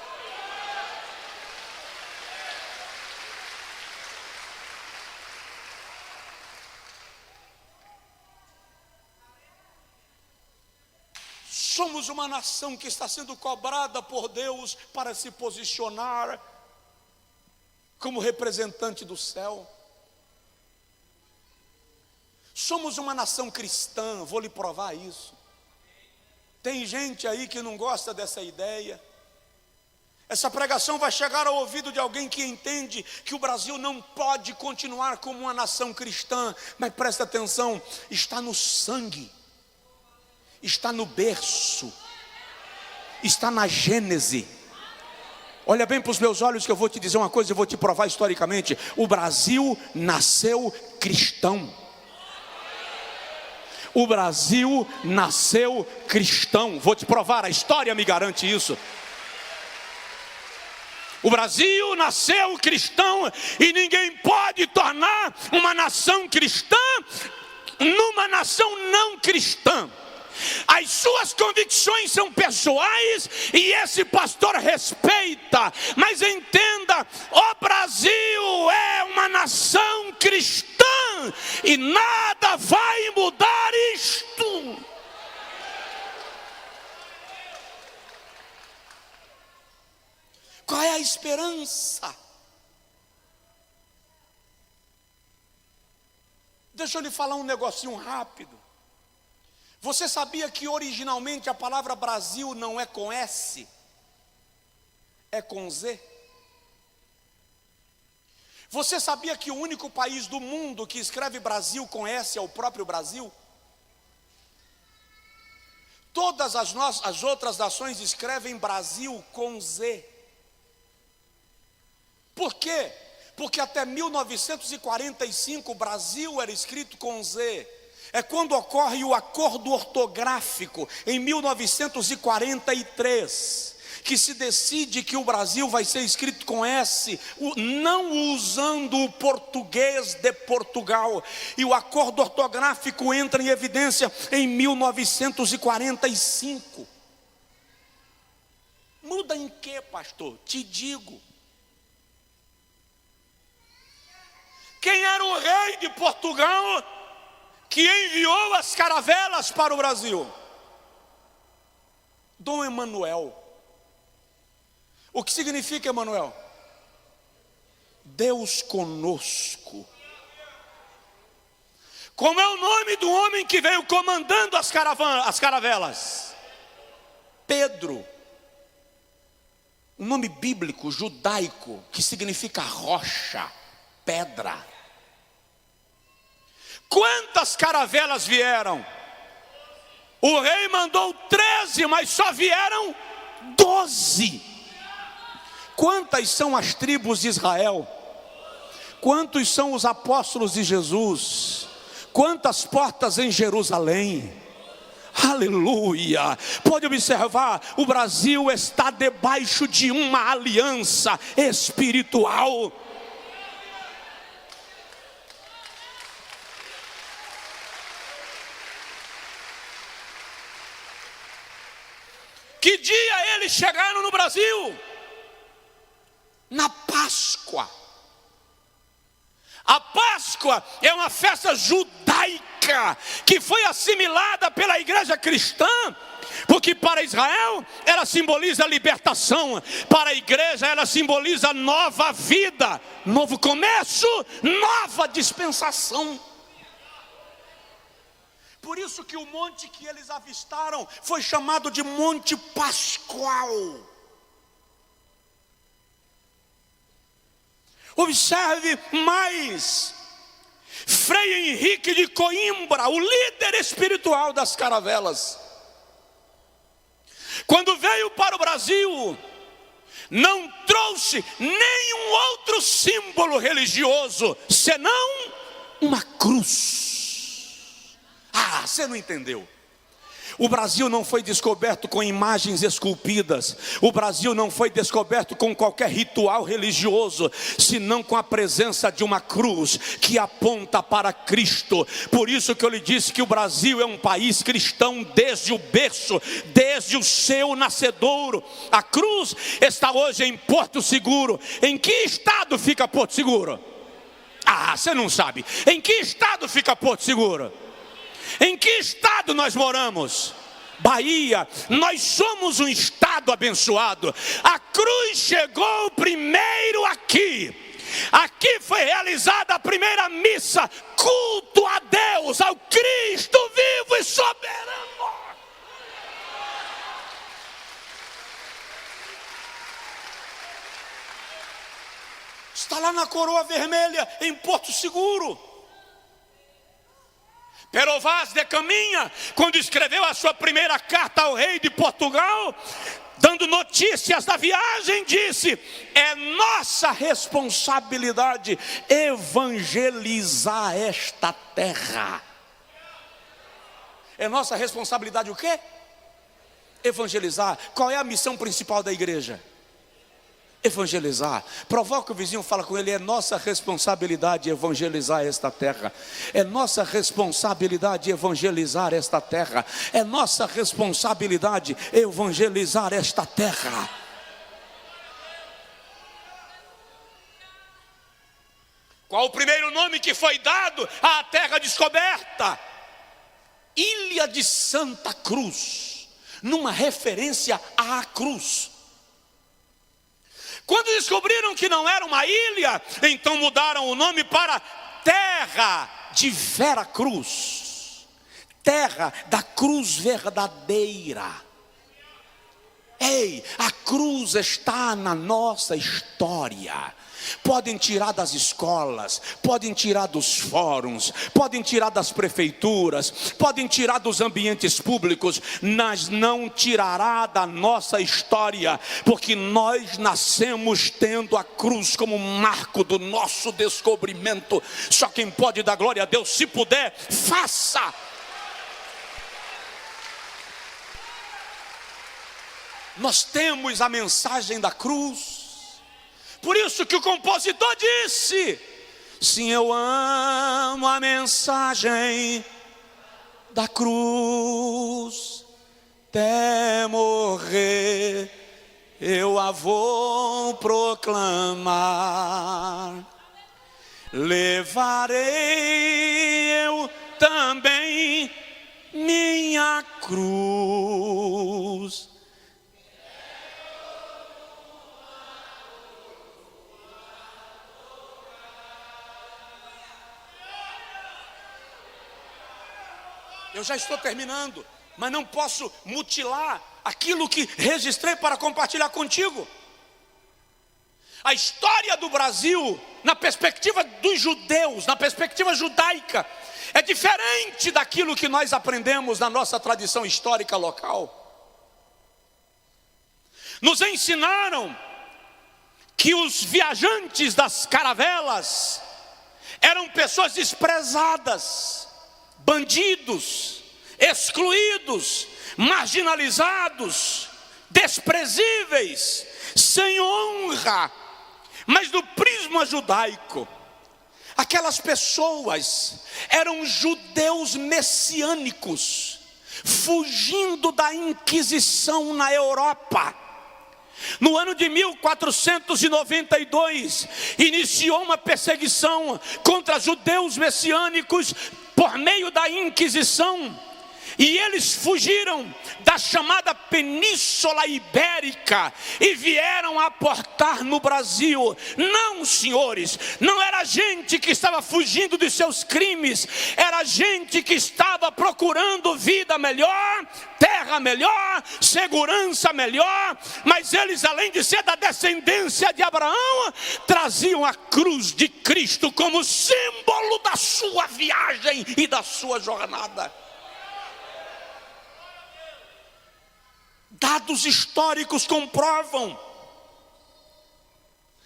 Somos uma nação que está sendo cobrada por Deus para se posicionar como representante do céu. Somos uma nação cristã, vou lhe provar isso. Tem gente aí que não gosta dessa ideia. Essa pregação vai chegar ao ouvido de alguém que entende que o Brasil não pode continuar como uma nação cristã. Mas presta atenção, está no sangue, está no berço, está na Gênese. Olha bem para os meus olhos que eu vou te dizer uma coisa, eu vou te provar historicamente. O Brasil nasceu cristão. O Brasil nasceu cristão. Vou te provar, a história me garante isso. O Brasil nasceu cristão e ninguém pode tornar uma nação cristã numa nação não cristã. As suas convicções são pessoais e esse pastor respeita, mas entenda, o Brasil é uma nação cristã e nada vai mudar isto. Qual é a esperança? Deixa eu lhe falar um negocinho rápido. Você sabia que originalmente a palavra Brasil não é com S, é com Z? Você sabia que o único país do mundo que escreve Brasil com S é o próprio Brasil? Todas as outras nações escrevem Brasil com Z. Por quê? porque até 1945 o Brasil era escrito com Z. É quando ocorre o acordo ortográfico, em 1943, que se decide que o Brasil vai ser escrito com S, não usando o português de Portugal. E o acordo ortográfico entra em evidência em 1945. Muda em quê, pastor? Te digo. Quem era o rei de Portugal que enviou as caravelas para o Brasil? Dom Emanuel. O que significa Emanuel? Deus conosco. Como é o nome do homem que veio comandando as caravelas? Pedro. Um nome bíblico, judaico, que significa rocha, pedra. Quantas caravelas vieram? O rei mandou 13, mas só vieram 12. Quantas são as tribos de Israel? Quantos são os apóstolos de Jesus? Quantas portas em Jerusalém? Aleluia! Pode observar, o Brasil está debaixo de uma aliança espiritual. Que dia eles chegaram no Brasil? Na Páscoa. A Páscoa é uma festa judaica que foi assimilada pela igreja cristã, porque para Israel ela simboliza a libertação, para a igreja ela simboliza nova vida, novo começo, nova dispensação. Por isso que o monte que eles avistaram foi chamado de Monte Pascual. Observe mais, Frei Henrique de Coimbra, o líder espiritual das caravelas, quando veio para o Brasil, não trouxe nenhum outro símbolo religioso, senão uma cruz. Ah, você não entendeu. O Brasil não foi descoberto com imagens esculpidas. O Brasil não foi descoberto com qualquer ritual religioso, senão com a presença de uma cruz que aponta para Cristo. Por isso que eu lhe disse que o Brasil é um país cristão desde o berço, desde o seu nascedouro. A cruz está hoje em Porto Seguro. Em que estado fica Porto Seguro? Ah, você não sabe. Em que estado fica Porto Seguro? Em que estado nós moramos? Bahia. Nós somos um estado abençoado. A cruz chegou primeiro aqui. Aqui foi realizada a primeira missa, culto a Deus, ao Cristo vivo e soberano. Está lá na Coroa Vermelha, em Porto Seguro. Pero Vaz de Caminha, quando escreveu a sua primeira carta ao rei de Portugal, dando notícias da viagem, disse: é nossa responsabilidade evangelizar esta terra. É nossa responsabilidade o quê? Evangelizar. Qual é a missão principal da igreja? Evangelizar. Provoca o vizinho, fala com ele: é nossa responsabilidade evangelizar esta terra. É nossa responsabilidade evangelizar esta terra. É nossa responsabilidade evangelizar esta terra. Qual o primeiro nome que foi dado à terra descoberta? Ilha de Santa Cruz, numa referência à cruz. Quando descobriram que não era uma ilha, então mudaram o nome para Terra de Vera Cruz, terra da cruz verdadeira. Ei, a cruz está na nossa história. Podem tirar das escolas, podem tirar dos fóruns, podem tirar das prefeituras, podem tirar dos ambientes públicos, mas não tirará da nossa história, porque nós nascemos tendo a cruz como marco do nosso descobrimento. Só quem pode dar glória a Deus, se puder, faça. Nós temos a mensagem da cruz. Por isso que o compositor disse: sim, eu amo a mensagem da cruz, até morrer eu a vou proclamar. Levarei eu também minha cruz. Eu já estou terminando, mas não posso mutilar aquilo que registrei para compartilhar contigo. A história do Brasil, na perspectiva dos judeus, na perspectiva judaica, é diferente daquilo que nós aprendemos na nossa tradição histórica local. Nos ensinaram que os viajantes das caravelas eram pessoas desprezadas, bandidos, excluídos, marginalizados, desprezíveis, sem honra. Mas do prisma judaico, aquelas pessoas eram judeus messiânicos, fugindo da Inquisição na Europa. No ano de 1492, iniciou uma perseguição contra judeus messiânicos por meio da Inquisição, e eles fugiram da chamada Península Ibérica e vieram aportar no Brasil. Não, senhores, não era gente que estava fugindo de seus crimes, era gente que estava procurando vida melhor, terra melhor, segurança melhor. Mas eles, além de ser da descendência de Abraão, traziam a cruz de Cristo como símbolo da sua viagem e da sua jornada. Dados históricos comprovam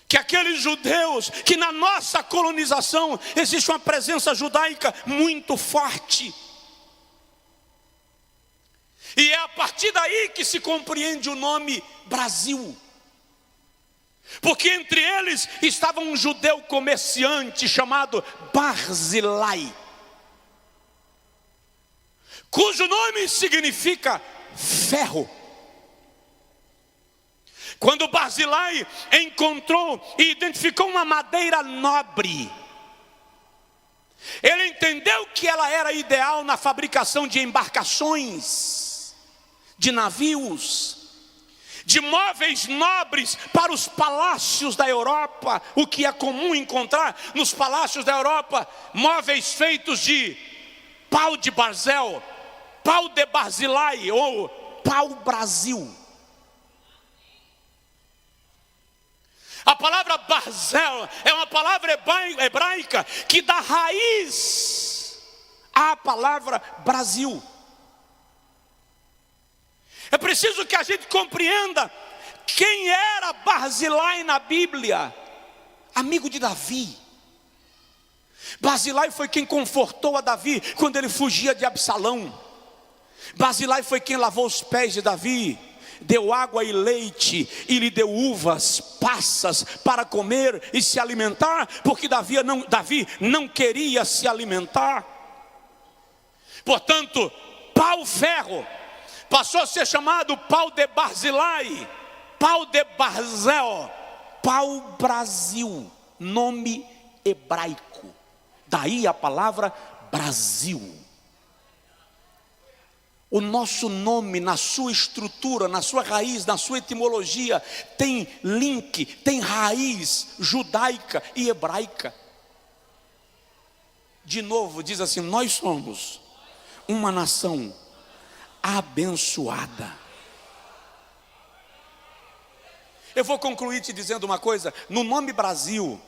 que aqueles judeus, que na nossa colonização existe uma presença judaica muito forte. E é a partir daí que se compreende o nome Brasil. Porque entre eles estava um judeu comerciante chamado Barzilai, cujo nome significa ferro. Quando Barzilai encontrou e identificou uma madeira nobre, ele entendeu que ela era ideal na fabricação de embarcações, de navios, de móveis nobres para os palácios da Europa. O que é comum encontrar nos palácios da Europa: móveis feitos de pau de Barzel, pau de Barzilai ou pau Brasil. A palavra Barzel é uma palavra hebraica que dá raiz à palavra Brasil. É preciso que a gente compreenda quem era Barzilai na Bíblia. Amigo de Davi. Barzilai foi quem confortou a Davi quando ele fugia de Absalão. Barzilai foi quem lavou os pés de Davi, deu água e leite e lhe deu uvas, passas para comer e se alimentar, porque Davi não queria se alimentar. Portanto, pau-ferro passou a ser chamado pau de Barzilai, pau de Barzel, pau-brasil, nome hebraico. Daí a palavra Brasil. O nosso nome, na sua estrutura, na sua raiz, na sua etimologia, tem link, tem raiz judaica e hebraica. De novo, diz assim: nós somos uma nação abençoada. Eu vou concluir te dizendo uma coisa: no nome Brasil,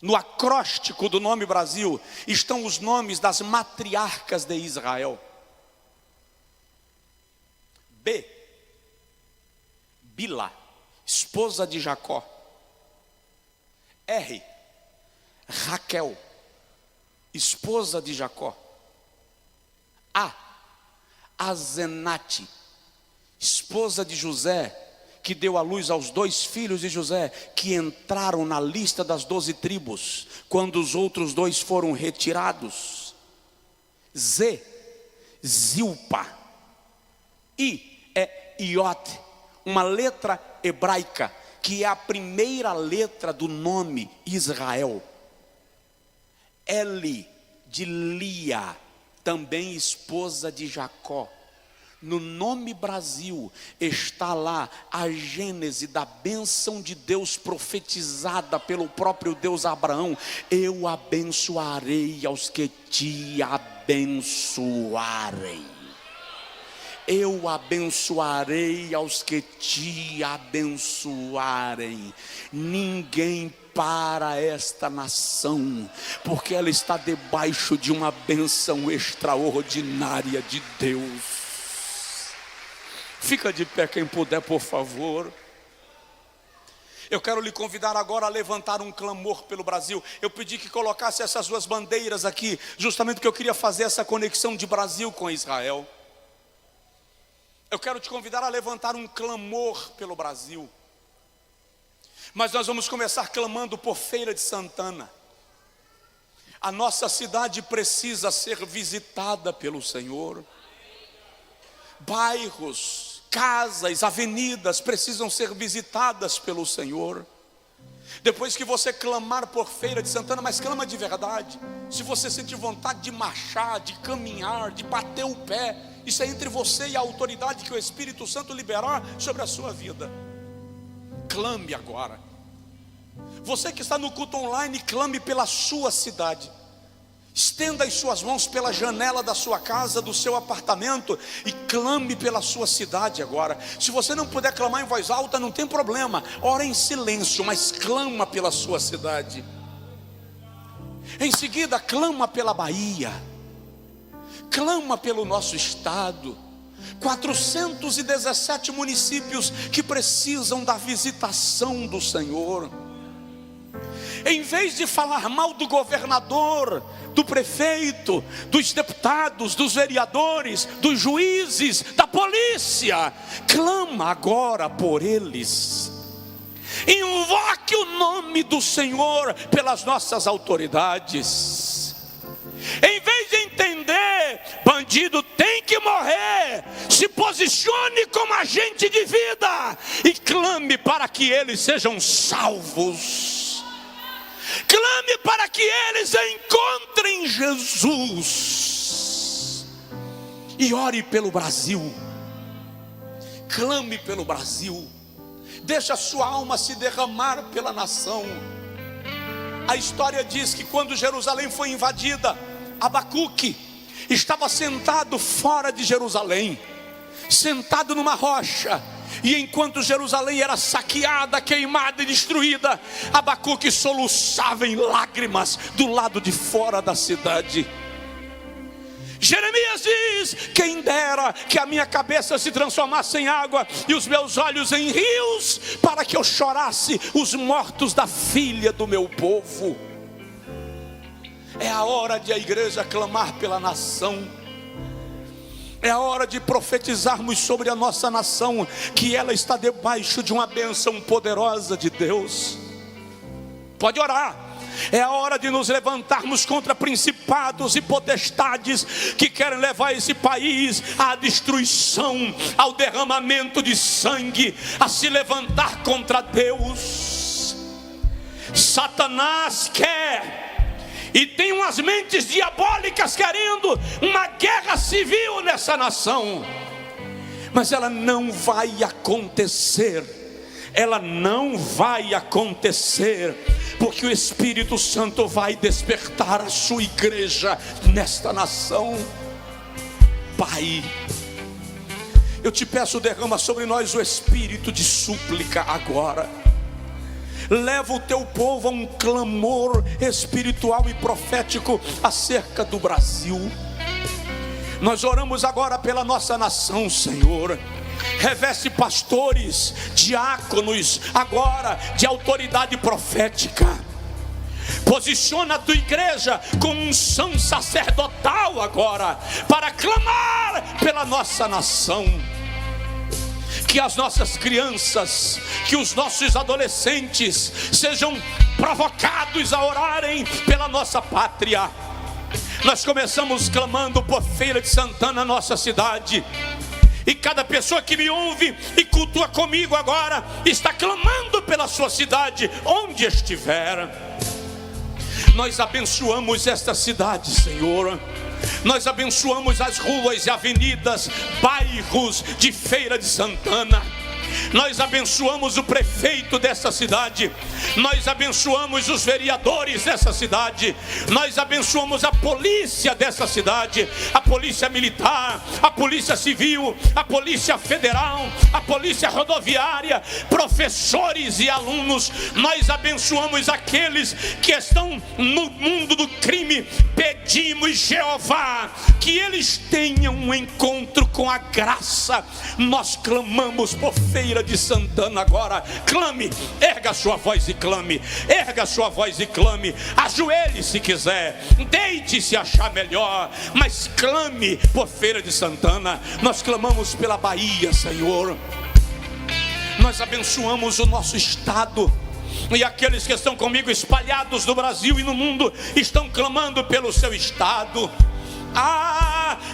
no acróstico do nome Brasil, estão os nomes das matriarcas de Israel. B, Bila, esposa de Jacó. R, Raquel, esposa de Jacó. A, Azenate, esposa de José, que deu à luz aos 2 filhos de José, que entraram na lista das 12 tribos, quando os outros 2 foram retirados. Z, Zilpa. I é Iote, uma letra hebraica, que é a primeira letra do nome Israel. Eli, de Lia, também esposa de Jacó. No nome Brasil está lá a gênese da bênção de Deus profetizada pelo próprio Deus a Abraão: eu abençoarei aos que te abençoarem. Eu abençoarei aos que te abençoarem. Ninguém para esta nação, porque ela está debaixo de uma bênção extraordinária de Deus. Fica de pé quem puder, por favor. Eu quero lhe convidar agora a levantar um clamor pelo Brasil. Eu pedi que colocasse essas 2 bandeiras aqui, justamente porque eu queria fazer essa conexão de Brasil com Israel. Eu quero te convidar a levantar um clamor pelo Brasil. Mas nós vamos começar clamando por Feira de Santana. A nossa cidade precisa ser visitada pelo Senhor. Bairros, casas, avenidas precisam ser visitadas pelo Senhor. Depois que você clamar por Feira de Santana, mas clama de verdade. Se você sentir vontade de marchar, de caminhar, de bater o pé, isso é entre você e a autoridade que o Espírito Santo liberar sobre a sua vida. Clame agora. Você que está no culto online, clame pela sua cidade. Estenda as suas mãos pela janela da sua casa, do seu apartamento, e clame pela sua cidade agora. Se você não puder clamar em voz alta, não tem problema. Ora em silêncio, mas clama pela sua cidade. Em seguida, clama pela Bahia. Clama pelo nosso estado. 417 municípios que precisam da visitação do Senhor. Em vez de falar mal do governador, do prefeito, dos deputados, dos vereadores, dos juízes, da polícia, clama agora por eles. Invoque o nome do Senhor pelas nossas autoridades. Em vez de entender, bandido tem que morrer, se posicione como agente de vida e clame para que eles sejam salvos. Clame para que eles encontrem Jesus. E ore pelo Brasil. Clame pelo Brasil. Deixa a sua alma se derramar pela nação. A história diz que quando Jerusalém foi invadida, Abacuque estava sentado fora de Jerusalém, sentado numa rocha. E enquanto Jerusalém era saqueada, queimada e destruída, Abacuque soluçava em lágrimas do lado de fora da cidade. Jeremias diz: quem dera que a minha cabeça se transformasse em água e os meus olhos em rios, para que eu chorasse os mortos da filha do meu povo. É a hora de a igreja clamar pela nação. É a hora de profetizarmos sobre a nossa nação, que ela está debaixo de uma bênção poderosa de Deus. Pode orar. É a hora de nos levantarmos contra principados e potestades que querem levar esse país à destruição, ao derramamento de sangue, a se levantar contra Deus. Satanás quer, e tem umas mentes diabólicas querendo uma guerra civil nessa nação, mas ela não vai acontecer. Ela não vai acontecer, porque o Espírito Santo vai despertar a sua igreja nesta nação. Pai, eu te peço, derrama sobre nós o espírito de súplica agora. Leva o teu povo a um clamor espiritual e profético acerca do Brasil. Nós oramos agora pela nossa nação, Senhor. Reveste pastores, diáconos agora de autoridade profética. Posiciona a tua igreja com unção sacerdotal agora, para clamar pela nossa nação. Que as nossas crianças, que os nossos adolescentes sejam provocados a orarem pela nossa pátria. Nós começamos clamando por Feira de Santana, nossa cidade. E cada pessoa que me ouve e cultua comigo agora está clamando pela sua cidade, onde estiver. Nós abençoamos esta cidade, Senhor. Nós abençoamos as ruas e avenidas, bairros de Feira de Santana. Nós abençoamos o prefeito dessa cidade. Nós abençoamos os vereadores dessa cidade. Nós abençoamos a polícia dessa cidade, a polícia militar, a polícia civil, a polícia federal, a polícia rodoviária, professores e alunos. Nós abençoamos aqueles que estão no mundo do crime. Pedimos, Jeová, que eles tenham um encontro com a graça. Nós clamamos por Feira de Santana agora. Clame, erga a sua voz e clame. Erga a sua voz e clame. Ajoelhe se quiser, deite se achar melhor, mas clame por Feira de Santana. Nós clamamos pela Bahia, Senhor. Nós abençoamos o nosso estado. E aqueles que estão comigo espalhados no Brasil e no mundo estão clamando pelo seu estado.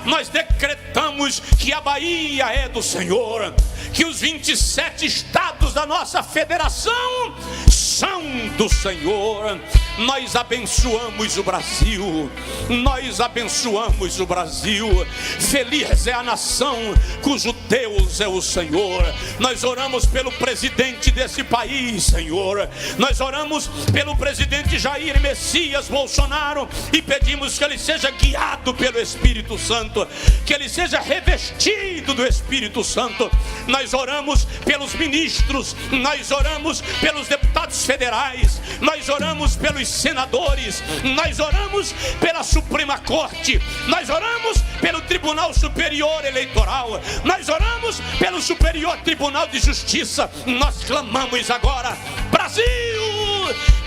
Nós decretamos que a Bahia é do Senhor, que os 27 estados da nossa federação são do Senhor. Nós abençoamos o Brasil. Nós abençoamos o Brasil. Feliz é a nação cujo Deus é o Senhor. Nós oramos pelo presidente desse país, Senhor. Nós oramos pelo presidente Jair Messias Bolsonaro e pedimos que ele seja guiado pelo Espírito Santo, que ele seja revestido do Espírito Santo. Nós oramos pelos ministros, nós oramos pelos deputados federais, nós oramos pelos senadores, nós oramos pela Suprema Corte, nós oramos pelo Tribunal Superior Eleitoral, nós oramos pelo Superior Tribunal de Justiça. Nós clamamos agora: Brasil,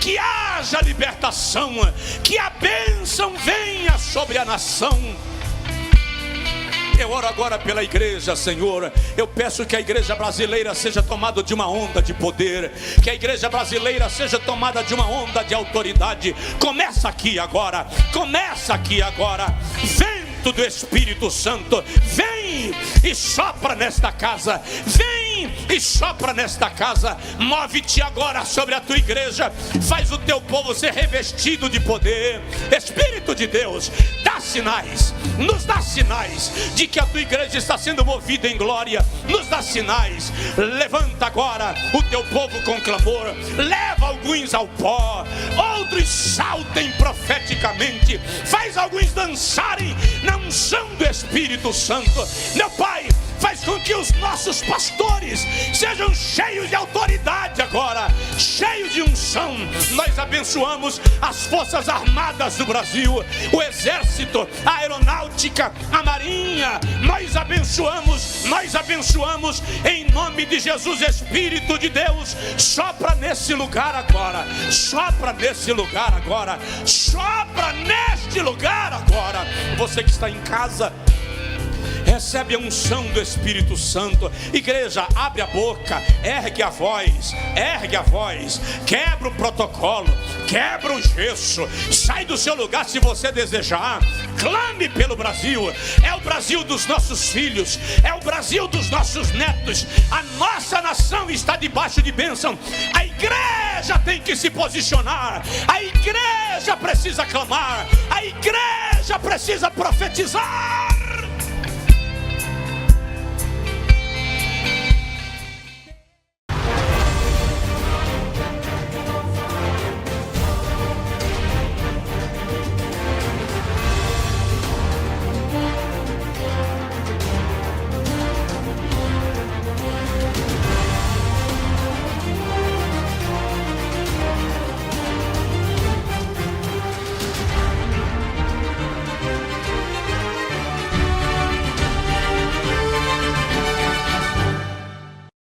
que haja libertação, que a bênção venha sobre a nação. Eu oro agora pela igreja, Senhor. Eu peço que a igreja brasileira seja tomada de uma onda de poder, que a igreja brasileira seja tomada de uma onda de autoridade. Começa aqui agora, começa aqui agora. Vento do Espírito Santo, vem e sopra nesta casa, vem e sopra nesta casa. Move-te agora sobre a tua igreja, faz o teu povo ser revestido de poder. Espírito de Deus, dá sinais, nos dá sinais de que a tua igreja está sendo movida em glória. Nos dá sinais. Levanta agora o teu povo com clamor. Leva alguns ao pó, outros saltem profeticamente, faz alguns dançarem na unção do Espírito Santo. Meu Pai, faz com que os nossos pastores sejam cheios de autoridade agora, cheios de unção. Nós abençoamos as forças armadas do Brasil, o exército, a aeronáutica, a marinha. Nós abençoamos em nome de Jesus. Espírito de Deus, sopra nesse lugar agora, sopra nesse lugar agora, sopra neste lugar agora. Você que está em casa, recebe a unção do Espírito Santo. Igreja, abre a boca, ergue a voz, quebra o protocolo, quebra o gesso, sai do seu lugar se você desejar. Clame pelo Brasil. É o Brasil dos nossos filhos, é o Brasil dos nossos netos. A nossa nação está debaixo de bênção. A igreja tem que se posicionar, a igreja precisa clamar, a igreja precisa profetizar.